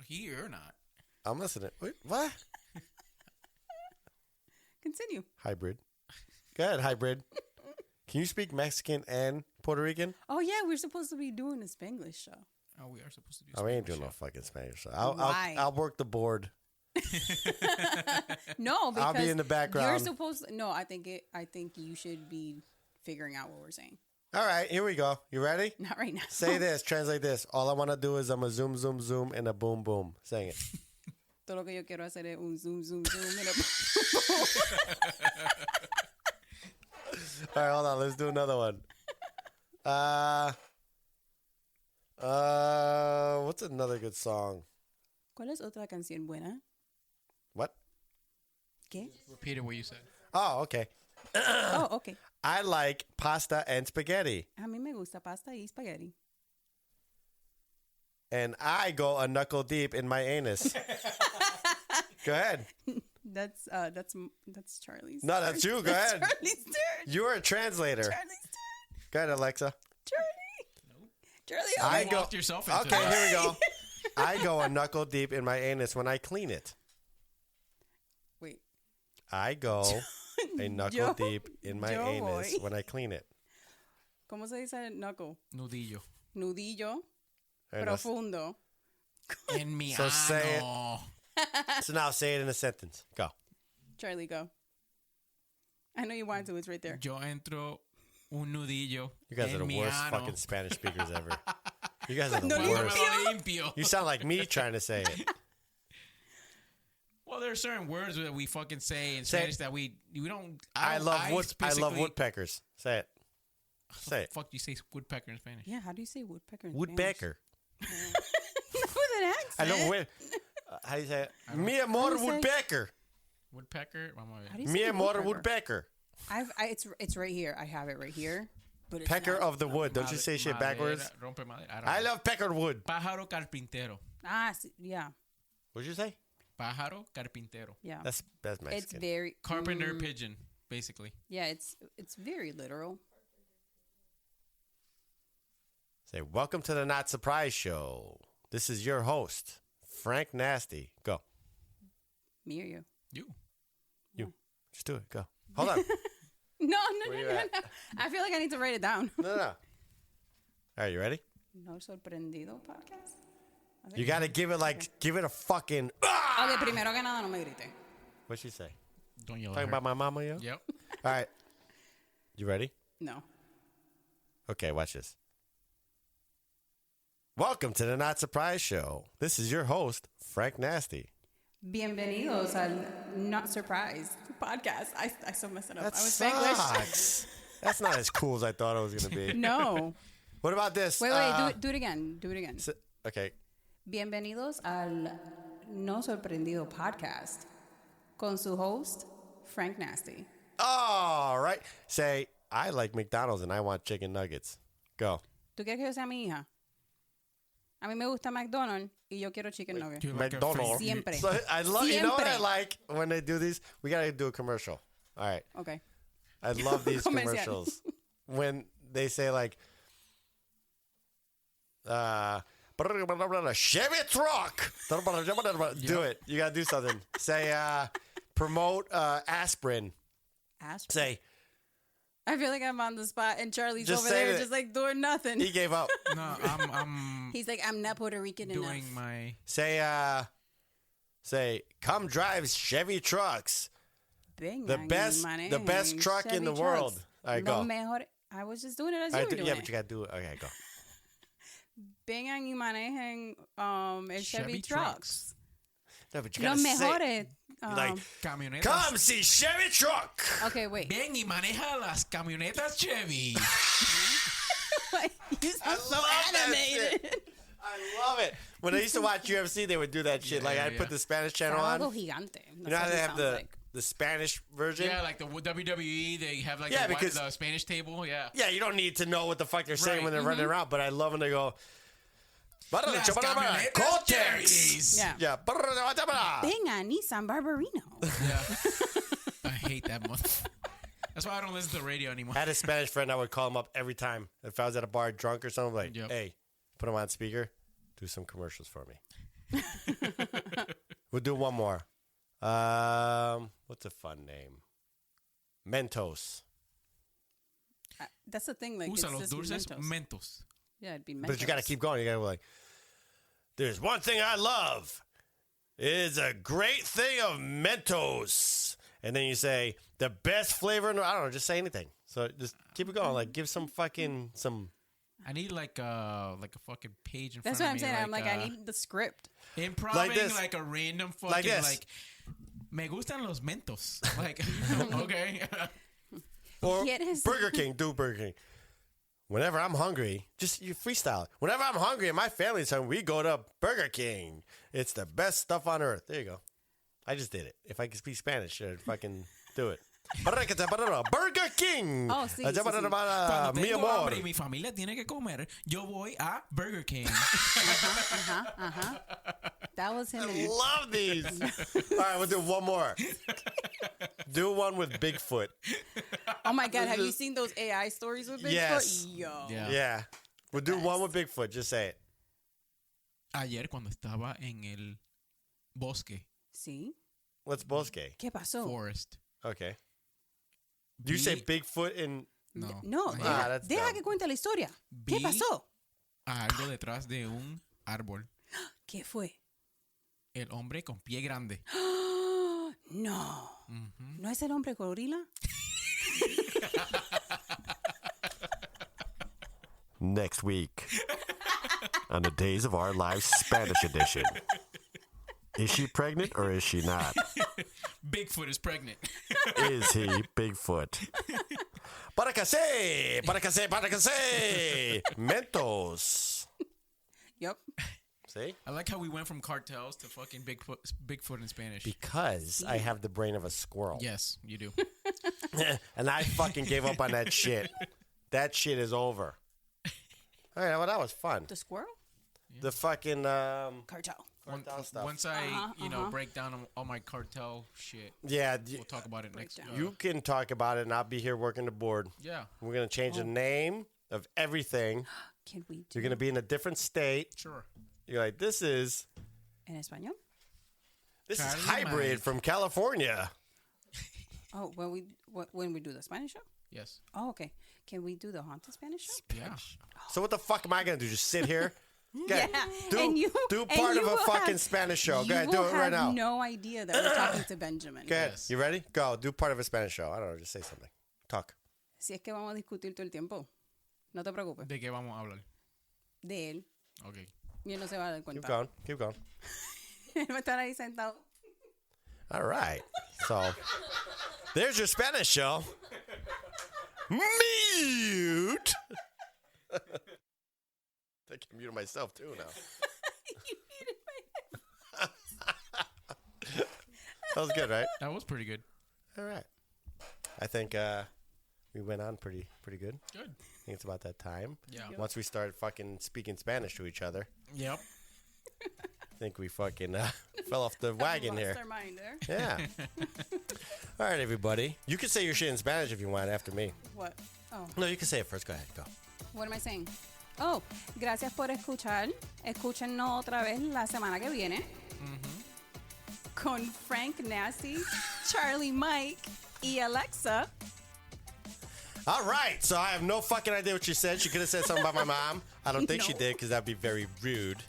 He or not. I'm listening. Wait, what? Continue. Hybrid. Go ahead, hybrid. Can you speak Mexican and Puerto Rican? Oh yeah, we're supposed to be doing a Spanglish show. Oh, we are supposed to do. Oh, we ain't doing no fucking Spanish. So I'll work the board. No, because I'll be in the background. You're supposed to, no, I think you should be figuring out what we're saying. All right, here we go. You ready? Not right now. Say this. Translate this. All I want to do is I'm a zoom, zoom, zoom, and a boom, boom. Saying it. Todo lo que yo quiero hacer es un zoom, zoom, zoom. All right, hold on. Let's do another one. What's another good song? ¿Cuál es otra canción buena? What? ¿Qué? Repeat it what you said. Oh, okay. Oh, okay. I like pasta and spaghetti. A mí me gusta pasta y spaghetti. And I go a knuckle deep in my anus. Go ahead. That's Charlie's. No, that's you. Go ahead. Charlie's turn. You're a translator. Charlie's turn. Go ahead, Alexa. Charlie. I go. Walked yourself into Okay, this. here we go. I go a knuckle deep in my anus when I clean it. Wait. I go a knuckle deep in my Yo anus voy. when I clean it. ¿Cómo se dice knuckle? Nudillo. Nudillo. Very nice. Profundo. En mi So say it. ano. So now say it in a sentence. Go. Charlie, go. I know you wanted to. It's right there. Yo entro un nudillo. You guys are the en mi worst ano. fucking Spanish speakers ever. You guys are the Cuando worst. Limpio. You sound like me trying to say it. Well, there are certain words that we fucking say in Say Spanish it. that we don't. I love specifically- woodpeckers. Say it. Say it. Fuck, you say woodpecker in Spanish. Yeah, how do you say woodpecker in Woodpecker. Spanish? With an accent. I know where. How do you say it? Mi amor How do you say- woodpecker. Woodpecker. Vamos a How ver. do you Mi say amor woodpecker? woodpecker. It's right here. I have it right here. But it's Pecker not. of the wood. Don't you say shit backwards? Rompe madera. I don't I know. love peckered wood. Pájaro carpintero. Yeah. What'd you say? Pájaro carpintero. Yeah. That's It's Mexican. very Carpenter pigeon, basically. Yeah, it's very literal. Say, welcome to the Not Surprised Show. This is your host, Frank Nasty. Go. Me or you? You. Just do it. Go. Hold on. No. Where you at? I feel like I need to write it down. No. All right, you ready? No Sorprendido podcast. You got to give it a fucking. Ah! Okay, primero que nada, no me grite. What'd she say? Don't yell Talking at her. about my mama, yo? Yep. All right. You ready? No. Okay, watch this. Welcome to the Not Surprised Show. This is your host, Frank Nasty. Bienvenidos al Not Surprised podcast. I still messed it up. That I was English. sucks. That's not as cool as I thought it was going to be. No. What about this? Wait, do it again. Do it again. Okay. Bienvenidos al No Sorprendido podcast con su host, Frank Nasty. All right. Say, I like McDonald's and I want chicken nuggets. Go. ¿Tú quieres que yo sea mi hija? A mí me gusta McDonald's y yo quiero chicken nuggets. Do you like a McDonald's. free- Siempre. So I love. You know what I Siempre. like when they do these? We got to do a commercial. All right. Okay. I love these Comercial. commercials when they say like, Chevy truck. Do it. You got to do something. Say, promote aspirin. Aspirin. Say, I feel like I'm on the spot and Charlie's Just over say there that- just like doing nothing. he gave up. No, I'm He's like, I'm not Puerto Rican doing enough. my. Say, come drive Chevy trucks. Vengan The y best manejen truck in Chevy the world. trucks. All right, Lo go. mejor- I was just doing it as All you right, were doing yeah, it. but you got to do it. Okay, go. Vengan y manejen el Chevy Chevy trucks. No, but you Los got to say mejores. like, Camionetas. come see Chevy truck. Okay, wait. Ven y maneja las camionetas Chevy. You sound so love that animated. shit. I love it. When I used to watch UFC, they would do that shit. Yeah, like, yeah, I'd put yeah. the Spanish channel Algo on. gigante. You know how they have the Spanish version? Yeah, like the WWE, they have like Yeah, the, because- the Spanish table. Yeah. Yeah, you don't need to know what the fuck they're saying Right. when they're running around, but I love when they go. Las camionetas Cortex. Chevys. Yeah. Yeah. Venga, Nissan Barbarino. Yeah. I hate that one. That's why I don't listen to the radio anymore. I had a Spanish friend. I would call him up every time. If I was at a bar drunk or something, like, Yep. hey, put him on speaker. Do some commercials for me. We'll do one more. What's a fun name? Mentos. That's the thing. Like, Usa it's los just dulces Mentos. Mentos. Yeah, it'd be Mentos. But you got to keep going. You got to be like, there's one thing I love. It's a great thing of Mentos. And then you say, the best flavor. I don't know. Just say anything. So just keep it going. Like, give some fucking, some. I need like a fucking page in That's front what of me. I'm saying. I'm like, I need the script. Improving Like this. like a random fucking Like this. like me gustan los Mentos. Like, okay. Or ¿Quieres? Burger King. Do Burger King. Whenever I'm hungry, just you freestyle it. Whenever I'm hungry and my family's hungry, we go to Burger King. It's the best stuff on earth. There you go. I just did it. If I could speak Spanish, I'd fucking do it. Burger King. Oh, sí, sí, sí. Cuando Mi tengo amor. hambre y mi familia tiene que comer, yo voy a Burger King. That was him. I love these. All right, we'll do one more. Do one with Bigfoot. Oh my God, have you seen those AI stories with Bigfoot? Yes. Yo. Yeah. Yeah. We'll do one with Bigfoot. Just say it. Ayer cuando estaba en el bosque, ¿Sí? What's bosque? ¿Qué pasó? forest. Okay. Do you say Bigfoot in... No. No, that's deja dumb. que cuente la historia. ¿Qué Vi pasó? algo detrás de un árbol. ¿Qué fue? El hombre con pie grande. No. ¿No es el hombre gorila? Next week on the Days of Our Lives Spanish edition. Is she pregnant or is she not? Bigfoot is pregnant. Is he Bigfoot? Para que se, para que se, para que se. Mentos. Yep. See? I like how we went from cartels to fucking Bigfoot in Spanish. Because I have the brain of a squirrel. Yes, you do. And I fucking gave up on that shit. That shit is over. All right, well, that was fun. The squirrel? The fucking Cartel. cartel stuff. Once I, break down all my cartel shit, Yeah, we'll talk about it next. you can talk about it, and I'll be here working the board. Yeah, We're gonna change the name of everything. Can we do You're gonna be in a different state. sure. You're like, this is en español? hybrid Mike. from California. Oh, when we do the Spanish show? Yes. Oh, okay. Can we do the haunted Spanish show? Yeah. So what the fuck am I gonna do? Just sit here? Okay. And you- do and part of you a will fucking have- Spanish show. You Go ahead, do will it right have now. no idea that we're talking to Benjamin. Go ahead. Yes. You ready? Go. Do part of a Spanish show. I don't know. Just say something. Talk. Si es que vamos a discutir todo el tiempo. No te preocupes. ¿De qué vamos a hablar? De él. Okay. Y él no se va a dar Keep cuenta. going. Keep going. Él va a estar ahí sentado. All right. So there's your Spanish show. Mute. I can mute myself too now. You muted my That was good, right? That was pretty good. All right. I think we went on pretty good. Good. I think it's about that time. Yeah. Once we start fucking speaking Spanish to each other, Yep. I think we fucking fell off the wagon lost here. our mind there. Yeah. All right, everybody. You can say your shit in Spanish if you want after me. What? Oh, No, you can say it first. Go ahead. Go. what am I saying? Oh, gracias por escuchar. Escúchenos otra vez la semana que viene. Con Frank Nasty, Charlie Mike y Alexa. All right. So I have no fucking idea what she said. She could have said something about my mom. I don't think she No. did because that'd be very rude.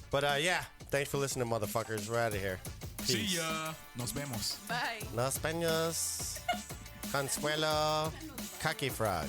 But yeah, thanks for listening, motherfuckers. We're out of here. See Peace. ya. Nos vemos. Bye. Los Peños. Consuelo. Kaki Frog.